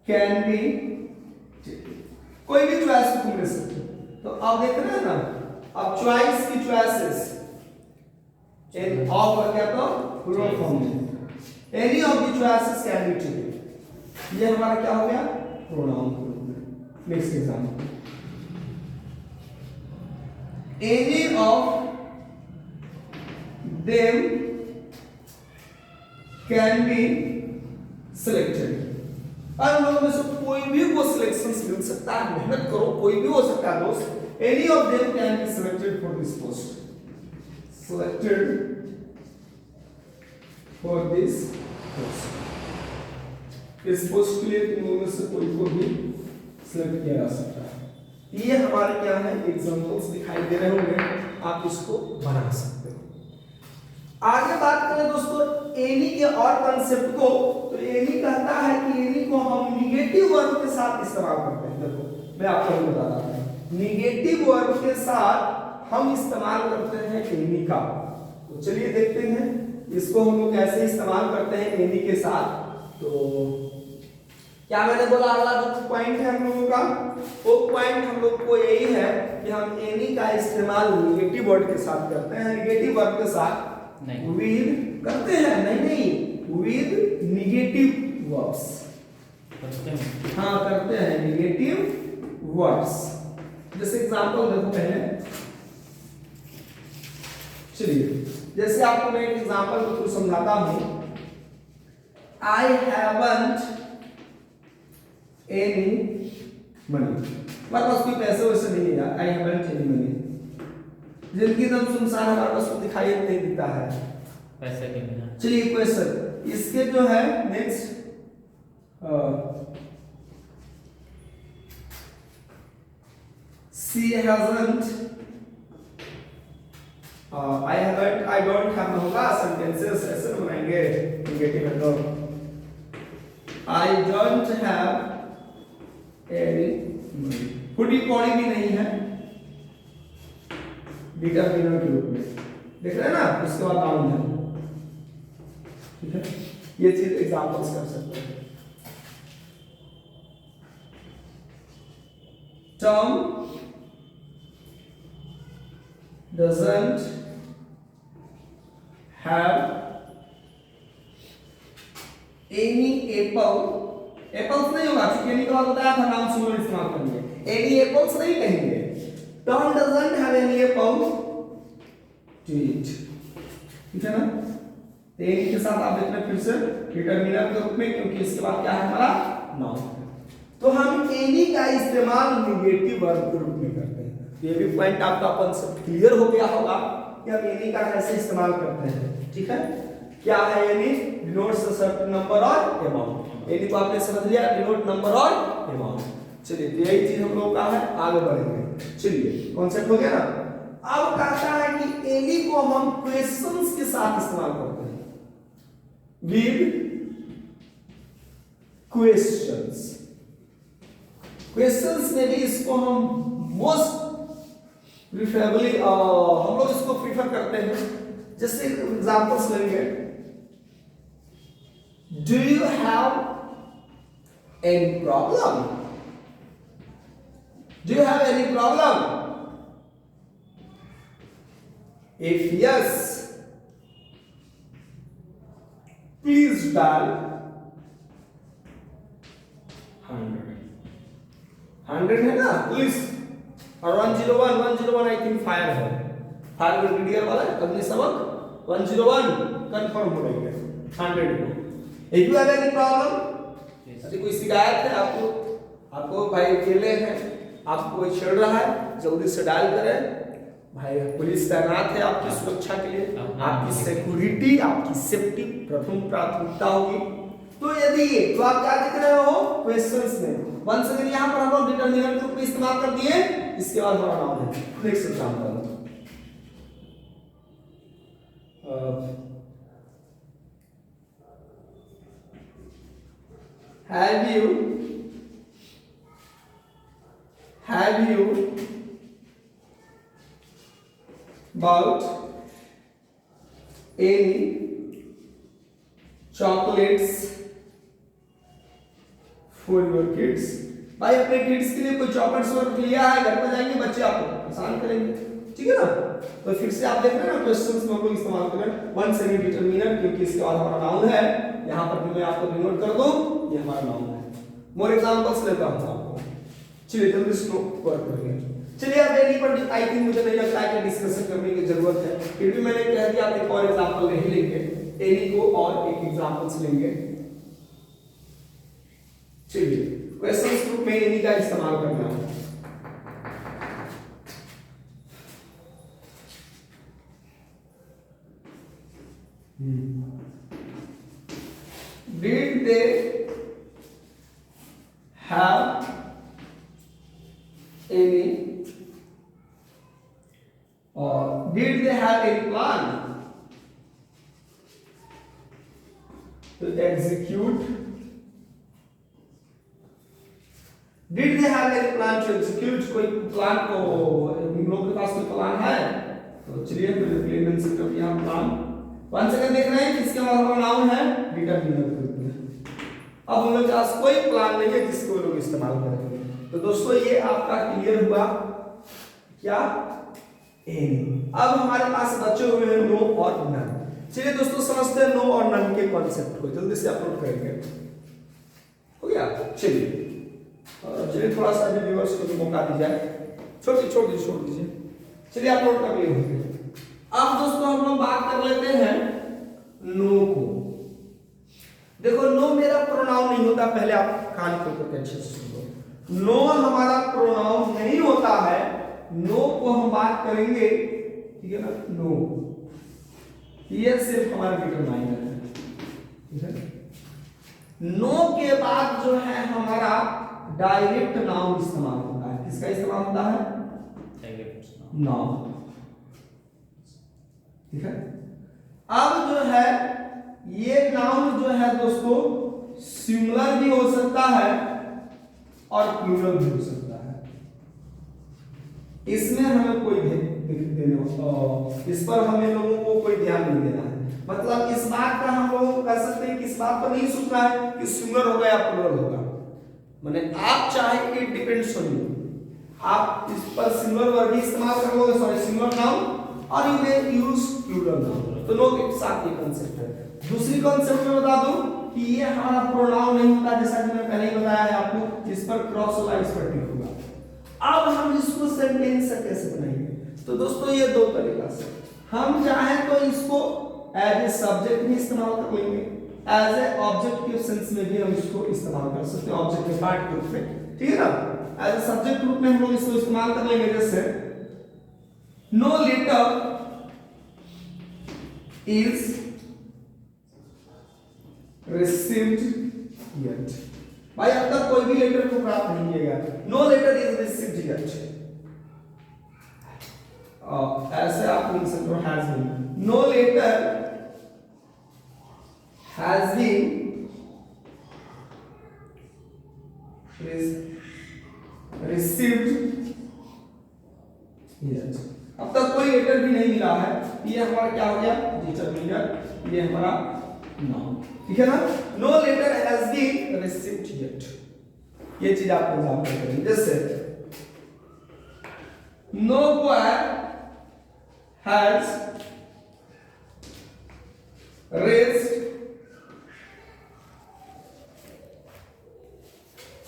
can be, कोई भी चॉइस को तुम ले सकते हो। तो आप देख रहे हैं ना, अब चॉइस की चॉइसेस इन ऑफ का क्या तो प्लूरल फॉर्म में, any of the choices can be taken, ये हमारा क्या हो गया, प्रोनाउन के रूप में। Next example, any of them can be selected, अब लोगों में से कोई भी को सिलेक्शंस मिल सकता है, मेहनत करो, कोई भी हो सकता है दोस्त। Any of them can be selected for this post, selected for this post, इस पोस्ट के लिए तुम लोगों में से कोई को भी सिलेक्ट किया जा सकता है। ये हमारे क्या है, एग्जांपल्स दिखाई दे रहे होंगे, आप इसको बना सकते हो। आगे बात करें दोस्तों एनी के और कंसेप्ट को, तो एनी कहता है कि एनी को हम निगेटिव वर्ब के साथ इस्तेमाल करते हैं। देखो मैं आपको बता रहा हूं, निगेटिव वर्ब के साथ हम इस्तेमाल करते हैं एनी का। तो चलिए देखते हैं इसको हम लोग कैसे इस्तेमाल करते हैं एनी के साथ। तो क्या मैंने बोला, अगला जो पॉइंट है हम लोगों का, वो पॉइंट हम लोग को यही है कि हम एनी का इस्तेमाल निगेटिव वर्ड के साथ करते हैं। निगेटिव वर्ड के साथ विद करते हैं, नहीं विद निगेटिव वर्ड्स करते हैं, हाँ करते हैं निगेटिव वर्ड्स। जैसे एग्जांपल देखो पहले, चलिए जैसे आपको मैं एक एग्जांपल को कुछ समझाता हूं। I haven't any money, हमारे पास कोई पैसे वैसे नहीं है यार। I haven't any money, जिंदगी एकदम सुनसान है, हमारे पास कुछ दिखाई नहीं देता है पैसे के बिना। चलिए क्वेश्चन इसके जो है next, she hasn't, I haven't, I don't have होगा, सेंटेंसेस ऐसे बनाएंगे निगेटिव है तो I don't have any money, फुटी कौड़ी भी नहीं है डिटरमिनर के रूप में, देख रहे हैं ना, उसके बाद नाउन है। ठीक है, ये चीज एग्जांपल्स कर सकते हैं। Tom doesn't have any apple, apples नहीं होगा क्योंकि एनी का मतलब बताया था, नाउन सिंगुलर इस्तेमाल करेंगे। एनी एप्पल्स नहीं कहेंगे। Tom doesn't have any apple to eat, ठीक है ना। तो एनी के साथ आप देखना फिर से डिटरमिनर के रूप में, क्योंकि इसके बाद क्या है हमारा नाउन। तो हम एनी का इस्तेमाल निगेटिव वर्ब के रूप में करते हैं। ये भी पॉइंट आपका कांसेप्ट क्लियर हो गया होगा कि हम एनी का कैसे इस्तेमाल करते हैं। ठीक है, क्या है any, denotes a certain number और अमाउंट। एनी को आपने समझ लिया, डिनोट नंबर और अमाउंट। चलिए तो यही चीज हम लोग का है, आगे बढ़ेंगे। चलिए कॉन्सेप्ट हो गया ना। अब कहता है कि एनी को हम क्वेश्चंस के साथ इस्तेमाल करते हैं, विद क्वेश्चंस। क्वेश्चंस में भी इसको हम मोस्ट प्रिफरेबली हम लोग इसको प्रीफर करते हैं। जैसे एग्जांपल्स लेंगे, do you have any problem, do you have any problem, if yes please dial 100 है ना पुलिस, और 101 आई थिंक फायर है, फायर ब्रिगेडियर वाला अग्निशमक 101 कंफर्म हो गई है 100 को। If you have any problem, यदि कोई शिकायत है आपको भाई अकेले हैं, आपको कोई छेड़ रहा है, जल्दी से डायल करें भाई पुलिस तैनात है आपकी सुरक्षा के लिए, आपकी सिक्योरिटी, आपकी सेफ्टी प्रथम प्राथमिकता होगी। तो यदि तो आप क्या देख रहे हो क्वेश्चंस में, वन सेकंड यहाँ पर हम लोग डिटरमिनर के रूप में इस्तेमाल कर दिए। इसके बाद हमारा नाम है next example, have you bought any chocolates for your kids? भाई अपने किड्स के लिए कोई चॉकलेट्स वर्क लिया है? घर पे जाएंगे बच्चे आपको परेशान करेंगे, ठीक है ना। तो फिर से आप देख रहे हैं ना क्वेश्चंस में हम लोग इस्तेमाल कर रहे हैं वन सेकंड डिटरमिनर, क्योंकि इसके बाद हमारा नाउन है। यहाँ पर भी मैं आपको डिनोट कर दूं, ये हमारा नाउन है। मोर एग्जांपल्स लेता हूं आपको, चलिए जल्दी से वर्क करेंगे। चलिए अब एनी पर आई थिंक मुझे नहीं लगता है कि डिस्कशन करने की जरूरत है, फिर भी मैंने कह दिया आप एक और एग्जांपल नहीं लेंगे, एनी को और एक एग्जांपल्स लेंगे। चलिए क्वेश्चंस ग्रुप में एनी का इस्तेमाल करना है। Did they have any did they have any plan to execute? Did they have any plan to execute? कोई प्लान को इन लोगों के पास कोई प्लान है? तो चलिए मैंने प्लेन मेंशन कर दिया प्लान। वन सेकंड देख रहे हैं किसके बाद हमारा नाउन है डिटरमिनर के रूप में। अब हम लोग के पास कोई प्लान नहीं है जिसको लोग इस्तेमाल करेंगे। तो दोस्तों ये आपका क्लियर हुआ क्या? एनी। अब हमारे पास बचे हुए हैं नो और नन। चलिए दोस्तों समझते हैं नो और नन के कॉन्सेप्ट को, जल्दी से अपलोड करेंगे। हो गया? चलिए थोड़ा सा भी व्यूअर्स को भी मौका दी जाए, छोड़ दीजिए। चलिए अपलोड कर लिए होंगे। अब दोस्तों हम लोग बात कर लेते हैं नो को। देखो नो मेरा प्रोनाउन नहीं होता, पहले आप कान खोल करके अच्छे से सुनो। नो हमारा प्रोनाउन नहीं होता है, नो को हम बात करेंगे, ठीक है ना। नो ये सिर्फ हमारा डिटरमाइनर है, ठीक है। नो के बाद जो है हमारा डायरेक्ट नाउन इस्तेमाल होता है। किसका इस्तेमाल होता है? डायरेक्ट नाउन, ठीक है। अब जो है ये नाउन जो है दोस्तों सिंगुलर भी हो सकता है और प्लूरल भी हो सकता है। इसमें हमें कोई इस पर हमें लोगों को कोई ध्यान नहीं देना है। मतलब इस बात का हम लोग कह सकते हैं कि इस बात पर नहीं सोचना है कि सिंगुलर होगा या प्लूरल होगा। माने आप चाहे इट डिपेंड्स ऑन यू, आप इस पर सिंगुलर वर्ड भी इस्तेमाल कर लोगे, सॉरी सिंगुलर नाउन, और you may use plural noun. तो नो के साथ ये कांसेप्ट है। दूसरी कांसेप्ट में बता दूं कि ये हमारा प्रोनाउन नहीं होता, जैसा कि मैं पहले ही बताया है आपको, इस पर क्रॉस होगा, इस पर टिक होगा। अब हम इसको सेंटेंस से कैसे बनाएंगे? तो दोस्तों ये दो तरीका से, हम चाहें तो इसको एज ए सब्जेक्ट भी इस्तेमाल कर लेंगे, एज ए ऑब्जेक्टिव सेंस में भी हम इसको इस्तेमाल कर सकते हैं, ऑब्जेक्ट के पार्ट के रूप में, ठीक है ना। एज ए सब्जेक्ट रूप में हम लोग इसको इस्तेमाल कर लेंगे, जैसे no letter is received yet. भाई अब तक कोई भी लेटर को प्राप्त नहीं किया गया, no letter is received yet. ऐसे आप लिख सकते हो has been, no letter has been received yet. अब तक कोई लेटर भी नहीं मिला है, ये हमारा क्या हो गया? डिटरमिनर, ये हमारा नाउन, ठीक है ना। No letter has been received yet, ये चीज आप एग्जांपल करेंगे। जैसे no boy has raised,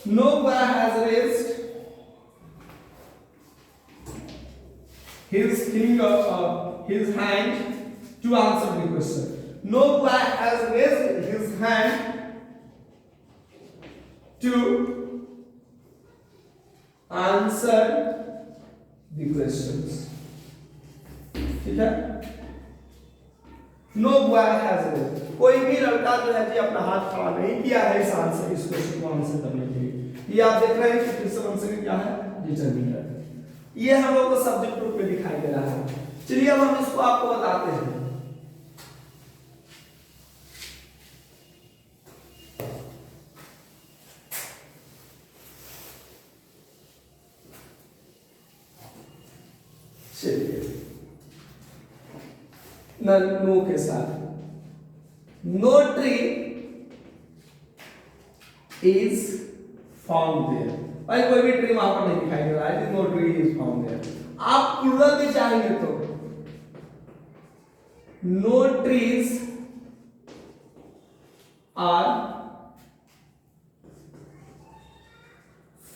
no boy has raised his finger, his hand to answer the question. No boy has raised his hand to answer the questions. ठीक है। No boy has rest, कोई भी लड़का जो है जी अपना हाथ खड़ा नहीं किया है इस आंसर इस क्वेश्चन को आंसर करने के लिए। ये आप देख रहे हैं कि फिर से आंसर क्या है, डिटरमिनर। ये हम लोग को सब्जेक्ट ग्रुप में दिखाई दे रहा है। चलिए अब हम इसको आपको बताते हैं। चलिए नो के साथ, no tree is found there. भाई कोई भी ट्री वहां पर नहीं दिखाई दे रहा है, no tree is found there. आप प्लूरल भी चाहेंगे तो no trees are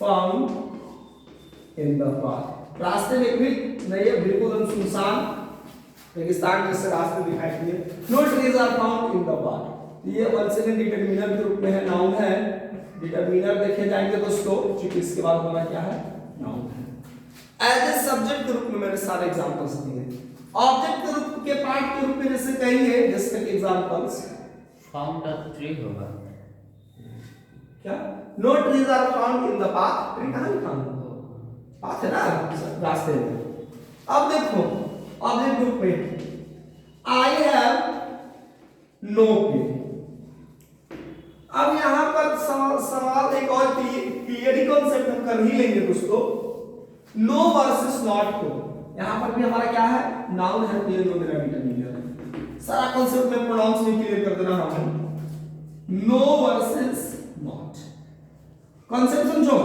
found in the park. रास्ते में भी नहीं है, बिल्कुल सुनसान रेगिस्तान जैसे रास्ते दिखाई दिए। No trees are found in the park. ये वन सेकंड डिटरमिनर के रूप में है, नाउन है। डिटरमिनर देखे जाएंगे दोस्तों, क्योंकि इसके बाद होना क्या है, नाउन है। एज ए सब्जेक्ट के रूप में मैंने सारे एग्जांपल्स दिए। ऑब्जेक्ट के रूप के पार्ट के रूप में जैसे कहेंगे, जैसे कि एग्जांपल्स फाउंड अ ट्री होगा क्या, no trees are found in the park. Tree कहां लिखा है, पाथ है ना रास्ते में। अब देखो ऑब्जेक्ट ग्रुप में आई हैव नो पेन। अब यहां पर सवाल एक और क्लियर कॉन्सेप्ट हम कर ही लेंगे दोस्तों, नो वर्सेस नॉट को। यहां पर भी हमारा क्या है, नाउन है, क्लियर नो मेरा डिटरमिनर। सारा कॉन्सेप्ट में प्रोनाउंस में क्लियर कर देना हम। नो वर्सेस नॉट कॉन्सेप्ट समझो।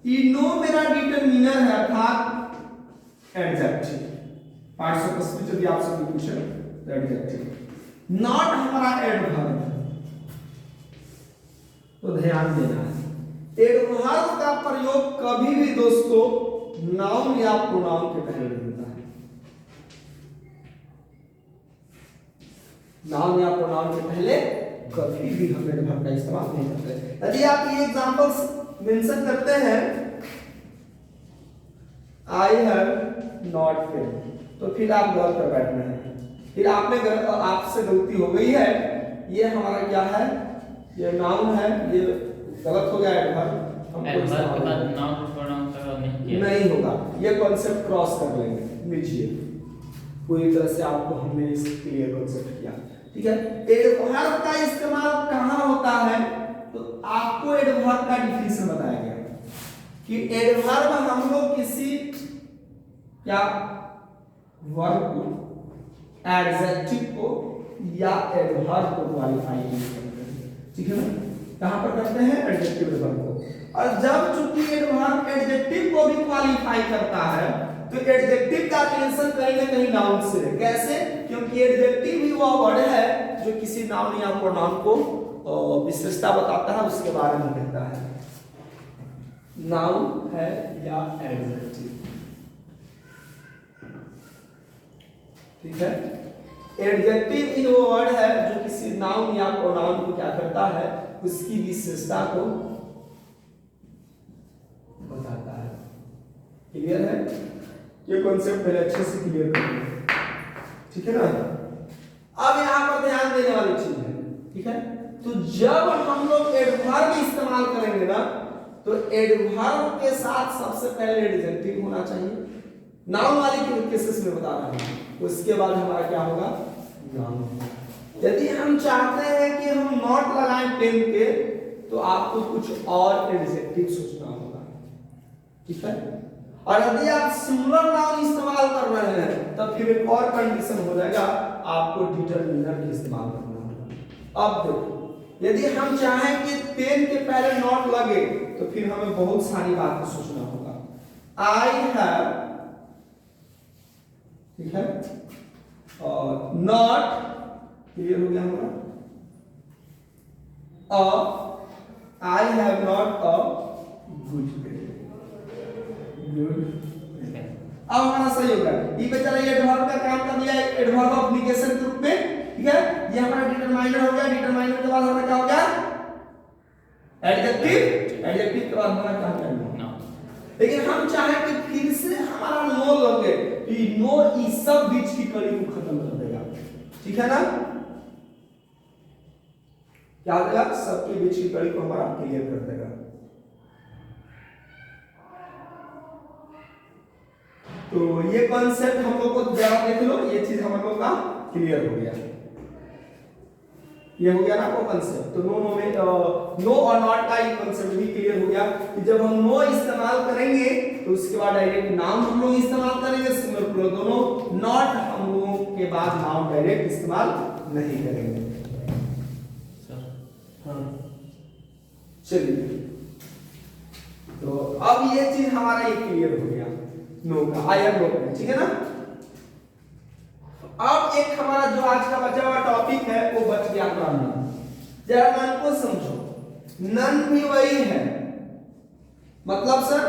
ये नो मेरा डिटरमिनर है, अर्थात एडजेक्टिव। पार्टिसिपल्स में यदि आपसे कोई पूछे तो एडजेक्टिव। नॉट हमारा एडवर्ब है, तो ध्यान देना है। एडवर्ब का प्रयोग कभी भी दोस्तों नाउन या प्रोनाउन के पहले नहीं होता है। नाउन या प्रोनाउन के पहले कभी भी हम एडवर्ब का इस्तेमाल नहीं करते। यदि आप ये एग्जांपल्स मेंशन करते हैं, आई हैव नॉट पेन, तो फिर आप गलत कर बैठना है। फिर आपसे गलती हो गई है, ये हमारा क्या है, ये नाउन है, ये गलत हो गया एडवर्ब। हमको एडवर्ब के बाद नाउन प्रोनाउन का नहीं होगा। ये कॉन्सेप्ट क्रॉस कर लेंगे। लीजिए पूरी तरह से आपको हमने इस क्लियर कॉन्सेप्ट किया, ठीक है। एडवर्ब का इस्तेमाल कहां होता है, तो आपको एडवर्ब का डिफिनेशन बताया गया कि एडवर्ब हम लोग किसी क्या वर्ब को, एडजेक्टिव को या एडवर्ब को क्वालिफाई करते हैं, ठीक है ना। कहां पर करते हैं, एडजेक्टिव एडवर्ब को। और जब चूंकि एडवर्ब एडजेक्टिव को भी क्वालिफाई करता है, तो एडजेक्टिव का रिलेशन कहीं ना कहीं नाउन से है। कैसे, क्योंकि एडजेक्टिव ही वो वर्ड है जो किसी नाउन या प्रोनाउन को विशेषता बताता है, उसके बारे में कहता है। नाउन है या एडजेक्टिव, ठीक है। एडजेक्टिव ही वो वर्ड है जो किसी नाउन या प्रोनाउन को क्या करता है, उसकी विशेषता को बताता है। क्लियर है, ये कॉन्सेप्ट पहले अच्छे से क्लियर कर लो, ठीक है ना। अब यहां पर ध्यान देने वाली चीज है, ठीक है। तो जब हम लोग एडवर्ब इस्तेमाल करेंगे ना, तो एडवर्ब के साथ सबसे पहले एडजेक्टिव होना चाहिए। नाउन वाले केसेस में बता रहा हूं, उसके बाद हमारा क्या होगा, नाउन। यदि हम चाहते हैं कि हम नॉट लगाएं पेन के, तो आपको कुछ और एडजेक्टिव सोचना होगा, ठीक है। और यदि आप सिंगुलर नाउन इस्तेमाल कर रहे हैं, तब फिर एक और कंडीशन हो जाएगा, आपको डिटरमिनर भी इस्तेमाल करना होगा। अब देखो, यदि हम चाहें कि पेन के पहले नॉट लगे, तो फिर हमें बहुत सारी बातें सोचना होगा। आई हैव, ठीक है, और नॉट, क्लियर हो गया हमारा। I have not a good pen, good. अब हमारा सही होगा। ये बेचारा ये एडवर्ब का काम कर दिया, एडवर्ब ऑफ नेगेशन के रूप में, ठीक है। ये हमारा डिटरमाइनर हो गया। डिटरमाइनर के बाद हमारा क्या हो गया, एडजेक्टिव। एडजेक्टिव के बाद हमारा क्या हो गया, नाउन। लेकिन हम चाहें कि फिर से हमारा नो लगे, कि नो इस सब बीच की कड़ी को खत्म कर देगा, ठीक है ना। क्या हो जाएगा, सबके बीच की कड़ी को हमारा क्लियर कर देगा। तो ये कॉन्सेप्ट हम लोग को जरा देख लो, ये चीज हम लोग का क्लियर हो गया। ये हो गया ना आपको कॉन्सेप्ट। तो नो नो में नो और नॉट का ये कॉन्सेप्ट भी क्लियर हो गया कि जब हम नो इस्तेमाल करेंगे तो उसके बाद डायरेक्ट नाउन हम लोग इस्तेमाल करेंगे, सिंगुलर प्लूरल दोनों। नॉट हम लोगों के बाद नाउन डायरेक्ट इस्तेमाल नहीं करेंगे। हाँ चलिए, तो अब ये चीज हमारा ये क्लियर हो गया नो का, आई एम नो, ठीक है ना। अब एक हमारा जो आज का बचा हुआ टॉपिक है वो बच गया नन। जरा नन को समझो, नन भी वही है, मतलब सर,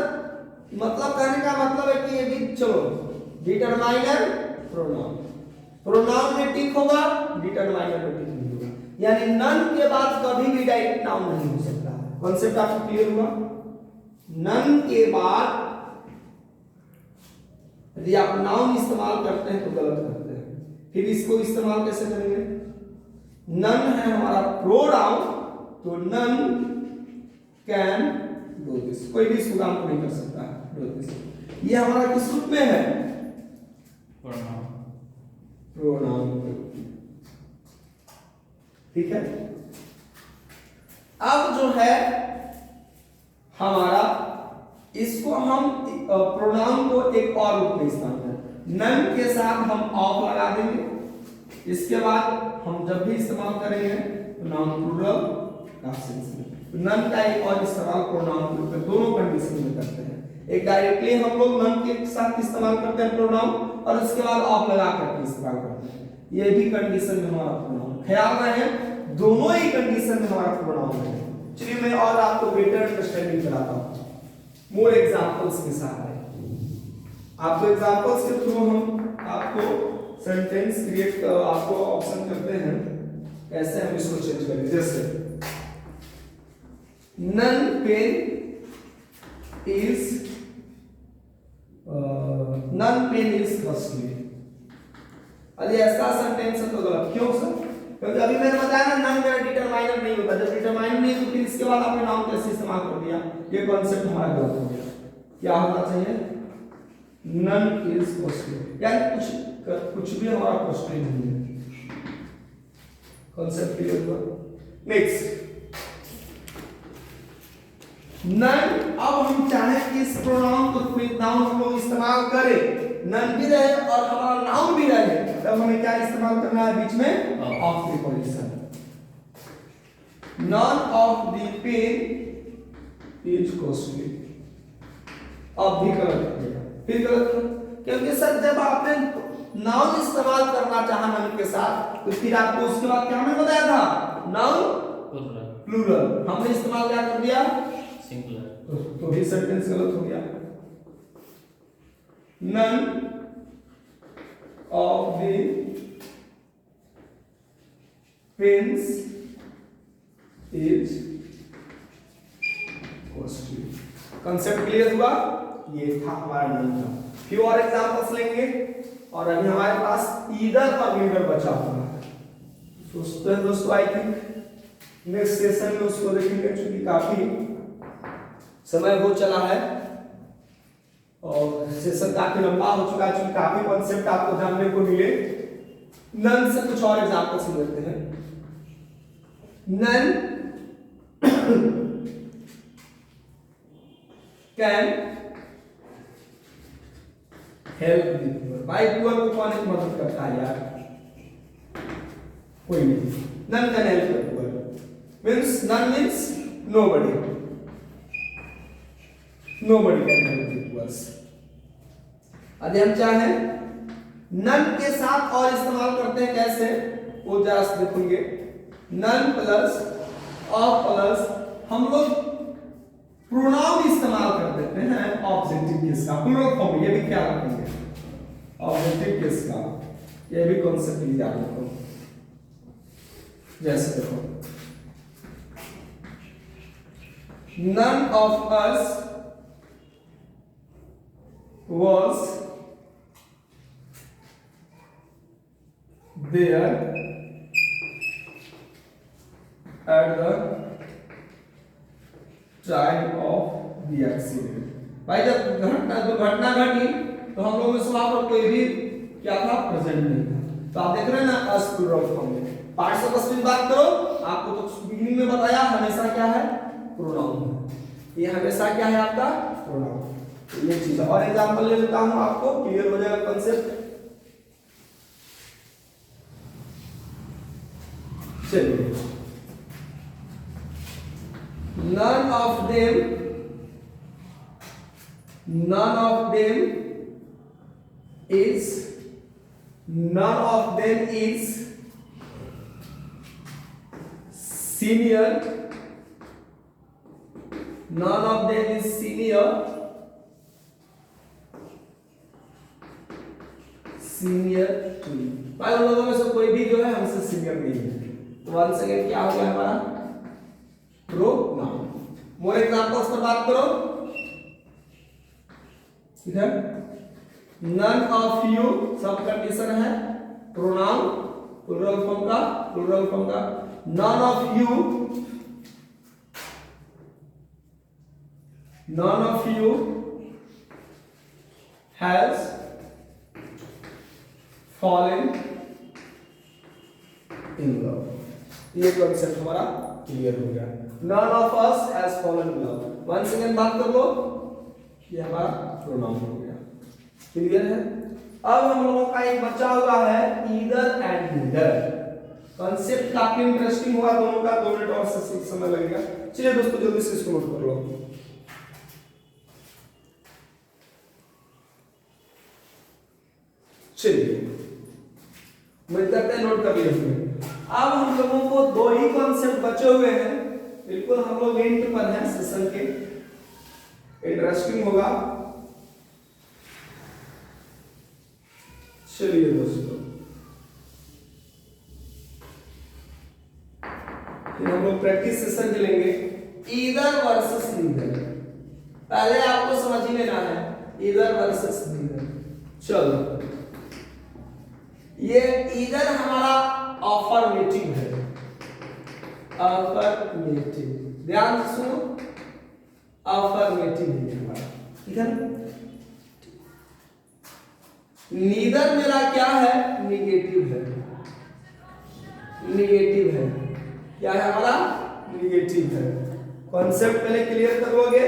मतलब कहने का मतलब है कि ये भी चलो डिटरमाइनर प्रोनाउन, प्रोनाउन में टिक होगा, डिटरमाइनर में टिक नहीं होगा, यानी नन के बाद कभी भी डायरेक्ट नाउन नहीं हो सकता। कॉन्सेप्ट आपको क्लियर हुआ। नन के बाद यदि आप नाउन इस्तेमाल करते हैं तो गलत करते हैं। फिर इसको इस्तेमाल कैसे करेंगे, नन है हमारा प्रोनाउन, तो नन कैन डू दिस, कोई भी इसको काम को नहीं कर सकता डू दिस। ये हमारा किस रूप में है, प्रोनाउन, ठीक है। अब जो है हमारा, इसको हम प्रोनाउन को एक और रूप में इस्तेमाल करें, नन के साथ हम ऑफ लगा देंगे। इसके बाद हम जब भी इस्तेमाल करेंगे तो नाउन प्लूरल का सेंस में, तो नन का एक और इस्तेमाल प्रोनाउन के रूप में दोनों कंडीशन में करते हैं। एक डायरेक्टली हम लोग नन के साथ इस्तेमाल करते हैं प्रोनाउन, और उसके बाद ऑफ लगा करके इस्तेमाल करते हैं। ये भी कंडीशन में हमारा प्रोनाउन, ख्याल रहे दोनों ही कंडीशन में हमारा प्रोनाउन है। चलिए मैं और आपको बेटर अंडरस्टैंडिंग कराता हूं मोर एग्जांपल्स के साथ। आपको एग्जांपल्स के थ्रू हम आपको सेंटेंस क्रिएट आपको ऑप्शन करते हैं कैसे हम इसको चेंज करें। जैसे नन पेन इज कॉस्टली, अरे ऐसा सेंटेंस है तो गलत क्यों सर, क्योंकि अभी मैंने बताया ना नन मेरा डिटरमाइनर नहीं होता, जब डिटरमाइनर नहीं तो फिर इसके बाद आपने नाउन कैसे इस्तेमाल कर दिया, ये कॉन्सेप्ट हमारा गलत हो गया। क्या होना चाहिए, नन इज कॉस्टली, यानी कुछ भी हमारा कॉस्टली नहीं है। कॉन्सेप्ट क्लियर हुआ। नेक्स्ट नन, अब हम चाहें कि इस प्रोनाउन को नाउन हम लोग इस्तेमाल करें, नन भी रहे और हमारा नाउन भी रहे, तब हमें क्या इस्तेमाल करना है, बीच में of preposition. None of the pen is costly, अब भी गलत करेगा, फिर गलत, क्योंकि सर जब आपने नाउन इस्तेमाल करना चाहा नन के साथ तो फिर आपको उसके बाद क्या हमने बताया था, नाउन प्लूरल, हमने इस्तेमाल क्या कर दिया, सिंगुलर, तो भी सेंटेंस गलत हो गया। None of the pens is costly. Concept clear हुआ, ये था हमारा नन का। फ्यू और एग्जांपल्स लेंगे और अभी हमारे पास ईदर और नीदर बचा हुआ है। सोचते हैं दोस्तों आई थिंक नेक्स्ट सेशन में उसको देखेंगे, क्योंकि काफी समय हो चला है और सेशन काफी लंबा हो चुका है, क्योंकि काफी कॉन्सेप्ट आपको जानने को मिले। नन से कुछ और एग्जांपल्स लेते हैं। None can help the poor, भाई पुअर को कौन एक मदद करता है यार, कोई नहीं। None can help the poor means none means nobody, nobody can help the poors. यदि हम चाहें नन के साथ और इस्तेमाल करते हैं कैसे, वो जरा से देखेंगे। नन प्लस ऑफ प्लस हम लोग प्रोनाउन इस्तेमाल कर देते हैं ऑब्जेक्टिव केस का, प्लूरल फॉर्म, ये भी क्या रखेंगे, ऑब्जेक्टिव केस का, ये भी कॉन्सेप्ट याद रखो। जैसे देखो none of us was there at the time of the accident। भाई जब दुर्घटना घटी तो हम लोगों में से वहां पर कोई भी क्या था, प्रेजेंट नहीं था। तो आप देख रहे हैं ना अस प्लूरल फॉर्म में पार्टिसिपल्स की बात करो, आपको तो बिगिनिंग में बताया हमेशा क्या है, प्रोनाउन है। ये हमेशा क्या है आपका, प्रोनाउन। तो ये चीज है। और एग्जांपल ले लेता हूं, आपको क्लियर हो जाएगा कांसेप्ट। चलिए, none of them is senior to me। भाई उन लोगों में से कोई भी जो है हमसे सीनियर नहीं है। तो वन सेकेंड क्या हो गया हमारा, प्रोनाउन। मोर एग्जांपल्स पर बात करो, इधर none of you सब कंडीशन है, प्रोनाउन प्लूरल फॉर्म का none of you has fallen in love। ये कॉन्सेप्ट हमारा क्लियर हो गया। None of us has fallen in love। One second बात कर लो, ये हमारा प्रोनाउन हो गया। क्लियर है। अब हम लोगों का एक बचा हुआ है ईदर एंड नीदर। कॉन्सेप्ट काफी इंटरेस्टिंग हुआ दोनों का, 2 मिनट और से समय लगेगा। चलिए दोस्तों जल्दी से इसको नोट कर लो। चलिए उम्मीद करते हैं नोट कर लिए होंगे। अब हम लोगों को 2 ही कॉन्सेप्ट बचे हुए हैं, बिल्कुल हम लोग एंड पर हैं सेशन के, इंटरेस्टिंग होगा। चलिए दोस्तों, फिर हम लोग प्रैक्टिस सेशन चलेंगे। ईदर वर्सेस नीदर, पहले आपको समझ ही लेना है ईदर वर्सेस नीदर। चलो, ये ईदर हमारा अफर्मेटिव है, अफर्मेटिव, ध्यान से सुनो, अफर्मेटिव है हमारा, ठीक है। नीदर मेरा क्या है, निगेटिव है, क्या है हमारा, निगेटिव है। कॉन्सेप्ट पहले क्लियर कर लोगे।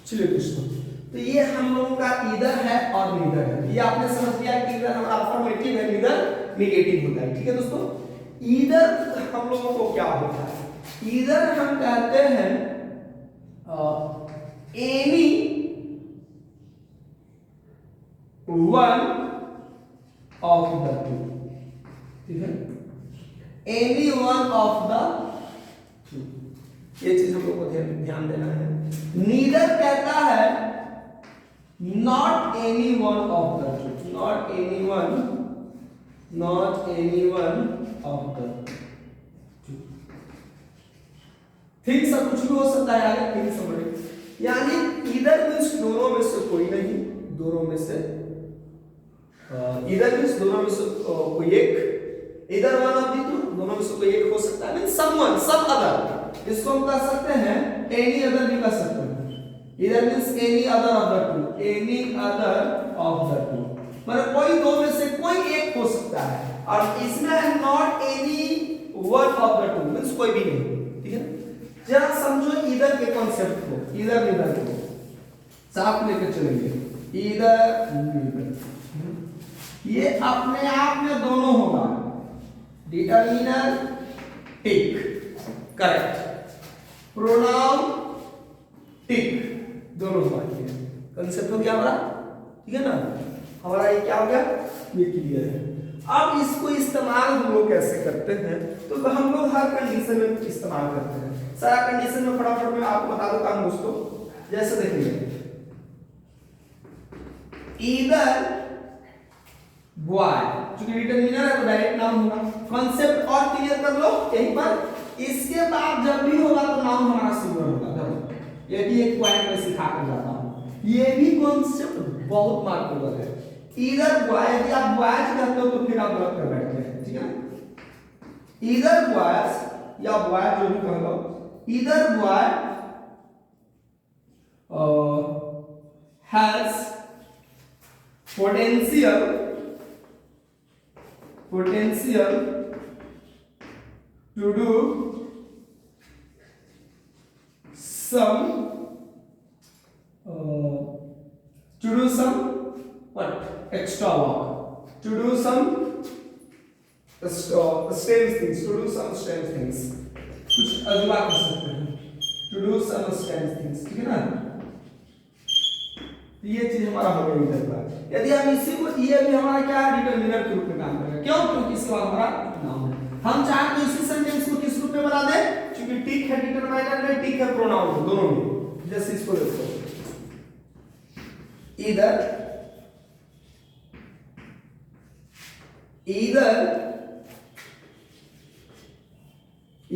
चलिए दोस्तों, तो ये हम लोगों का ईदर है और नीदर है। ये आपने समझ लिया कि ईदर हमारा अफर्मेटिव है, नीदर नेगेटिव होता है, ठीक है दोस्तों। ईदर हम लोगों को क्या होता है, ईदर हम कहते हैं any one of the two, ठीक है, any one of the two, ये चीज हम लोग को ध्यान देना है। नीदर कहता है not any one of the two, not any one of the two. Things सब कुछ भी हो सकता है, आगे थिंग्स समझे, यानी ईदर मींस दोनों में से कोई नहीं, दोनों में से ईदर मींस दोनों में से कोई एक, either one of the two, दोनों में से कोई एक हो सकता है, मींस समवन, सम अदर, इसको हम कह सकते हैं एनी अदर भी कह सकते हैं। Either means any other of the two, any other of the two, मतलब कोई दो में से कोई एक हो सकता है। और इसमें है not any one of the two, means कोई भी नहीं, ठीक है। जरा समझो ईदर के कॉन्सेप्ट को, ईदर नीदर को साथ लेकर चलेंगे। ईदर नीदर ये अपने आप में दोनों होगा, डिटरमिनर टिक, करेक्ट, प्रोनाउन टिक, दोनों होगा। कंसेप्ट हो गया हमारा, ठीक है ना, हमारा ये क्या हो गया, ये क्लियर है। अब इसको इस्तेमाल हम लोग कैसे करते हैं, तो हम लोग हर कंडीशन में इस्तेमाल करते हैं। सारा कंडीशन में फटाफट में आपको बता देता हूं दोस्तों। जैसे देखिए, ईदर बॉय, चूंकि डिटरमिनर है तो डायरेक्ट नाउन होगा। कॉन्सेप्ट और क्लियर कर लो यहीं पर, इसके बाद जब भी होगा तो नाउन हमारा सिंगुलर होगा। देखो ये भी एक पॉइंट में सिखा कर जाता हूँ, ये भी कॉन्सेप्ट बहुत महत्वपूर्ण है। इधर बॉय, यदि आप बॉयज कहते हो तो फिर आप गलत कर बैठते हैं, ठीक है ना। इधर बॉयज या बॉय जो भी कह लो, इधर boy has potential to do some what extra work, to do some strange things, कुछ अजूबा कर सकते हैं, to do some strange things, ठीक है ना। ये चीज हमारा हो गया इधर का। यदि हम इसी को, ये भी हमारा क्या है, डिटरमिनर के रूप में काम करेगा। क्यों? क्योंकि इसके बाद हमारा नाउन है। हम चाहें तो इसी सेंटेंस को किस रूप में बना दे, क्योंकि टिक है डिटरमाइनर में, टिक है प्रोनाउन, दोनों में। जैसे इसको देखो,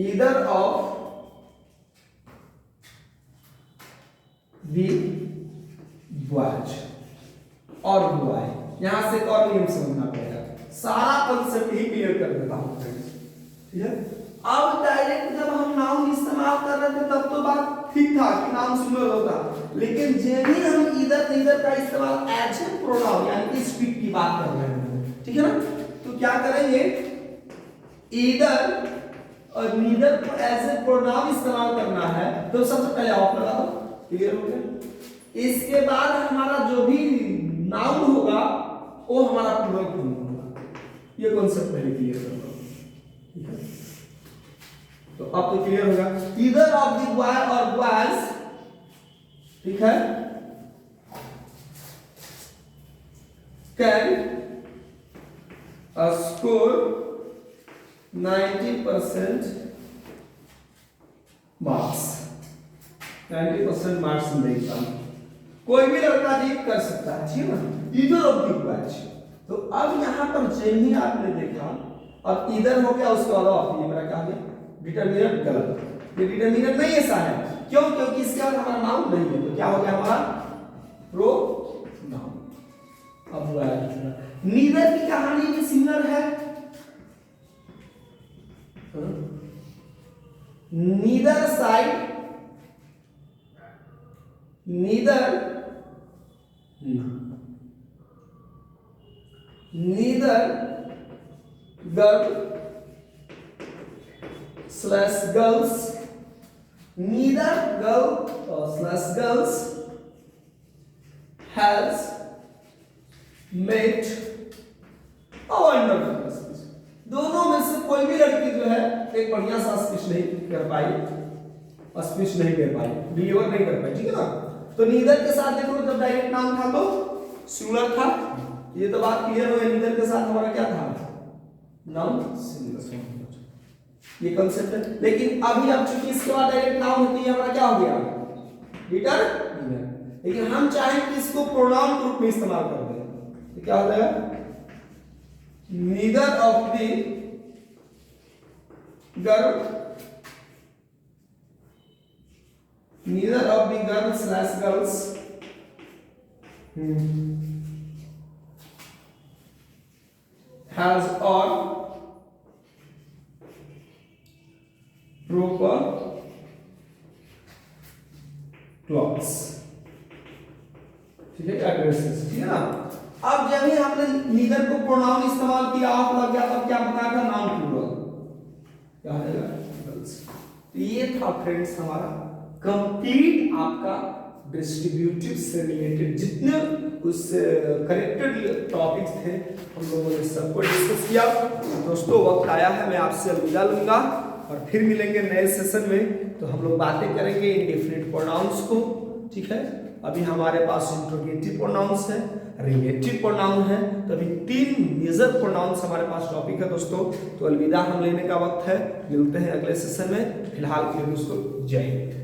either of the boys और boy, यहां से एक और नियम समझना पड़ेगा, सारा कंसेप्ट ही क्लियर कर देता हूं फ्रेंड्स, ठीक है। अब डायरेक्ट जब हम नाउन इस्तेमाल कर रहे थे तब तो बात ठीक था कि नाउन सिंगुलर होगा, लेकिन जब भी हम इधर का इस्तेमाल एज ए प्रोनाउन यानी स्पीक की बात कर रहे हैं, ठीक है ना, तो क्या करेंगे, इधर और नीदर को एज ए प्रोनाउन इस्तेमाल करना है तो सबसे पहले ऑफ लगा दो, क्लियर हो गया। इसके बाद हमारा जो भी नाउन होगा वो हमारा प्लूरल फॉर्म होगा, ये कॉन्सेप्ट पहले क्लियर कर लो, ठीक है। तो अब तो क्लियर होगा, ईदर ऑफ द बॉय और बॉयज, ठीक है, can score 90% marks, 90% marks in the exam, कोई भी लड़का जीत कर सकता है, ठीक है ना, ईदर ऑफ द बॉयज। तो अब यहां पर जैसे ही आपने देखा, अब इधर हो गया, उसके बाद ऑफ, ये मेरा क्या हो गया, डिटरमिनेंट गलत, ये डिटरमिनेंट नहीं ऐसा है, क्यों, क्योंकि इसके बाद हमारा नाउन नहीं है, तो क्या हो गया हमारा प्रोनाउन। अब नीदर की कहानी में सिंगुलर है, neither side, neither girl slash girls, neither girl slash girls has met a wonderful speech। दोनों में से कोई भी लड़की जो है एक बढ़िया सा स्पीच नहीं कर पाई, स्पीच नहीं दे पाई, डिलीवर नहीं कर पाई, ठीक है ना। तो नीदर के साथ देखो, जब डायरेक्ट नाउन था तो सिंगुलर था, ये तो बात क्लियर हो गई। नीदर के साथ हमारा क्या था, नाउन सिंगुलर, ये कांसेप्ट है। लेकिन अभी अब चूंकि इसके बाद डायरेक्ट नाउन होती है, हमारा क्या हो गया, डिटरमिनर। लेकिन हम चाहें कि इसको प्रोनाउन रूप में इस्तेमाल कर दें, तो क्या हो जाएगा, neither of the girl, neither of the girls slash girls has all proper clothes, ठीक है, एड्रेसेस, ठीक है ना। अब जब ही हमने नीदर को प्रोनाउन इस्तेमाल किया, ऑफ लग गया, तब क्या बताया था, नाउन प्लूरल, क्या हो जाएगा, गर्ल्स। तो ये था फ्रेंड्स हमारा कंप्लीट आपका डिस्ट्रीब्यूटिव से रिलेटेड जितने उस कनेक्टेड टॉपिक्स थे, हम लोगों ने सबको डिस्कस किया। दोस्तों वक्त आया है, मैं आपसे अलविदा लूंगा और फिर मिलेंगे नए सेशन में, तो हम लोग बातें करेंगे इंडेफिनिट प्रोनाउंस को, ठीक है। अभी हमारे पास इंट्रोगेटिव प्रोनाउंस है, रिलेटिव प्रोनाउन है, तो अभी 3 मेजर प्रोनाउंस हमारे पास टॉपिक है दोस्तों। तो अलविदा हम लेने का वक्त है, मिलते हैं अगले सेशन में, फिलहाल के लिए दोस्तों जय हिंद।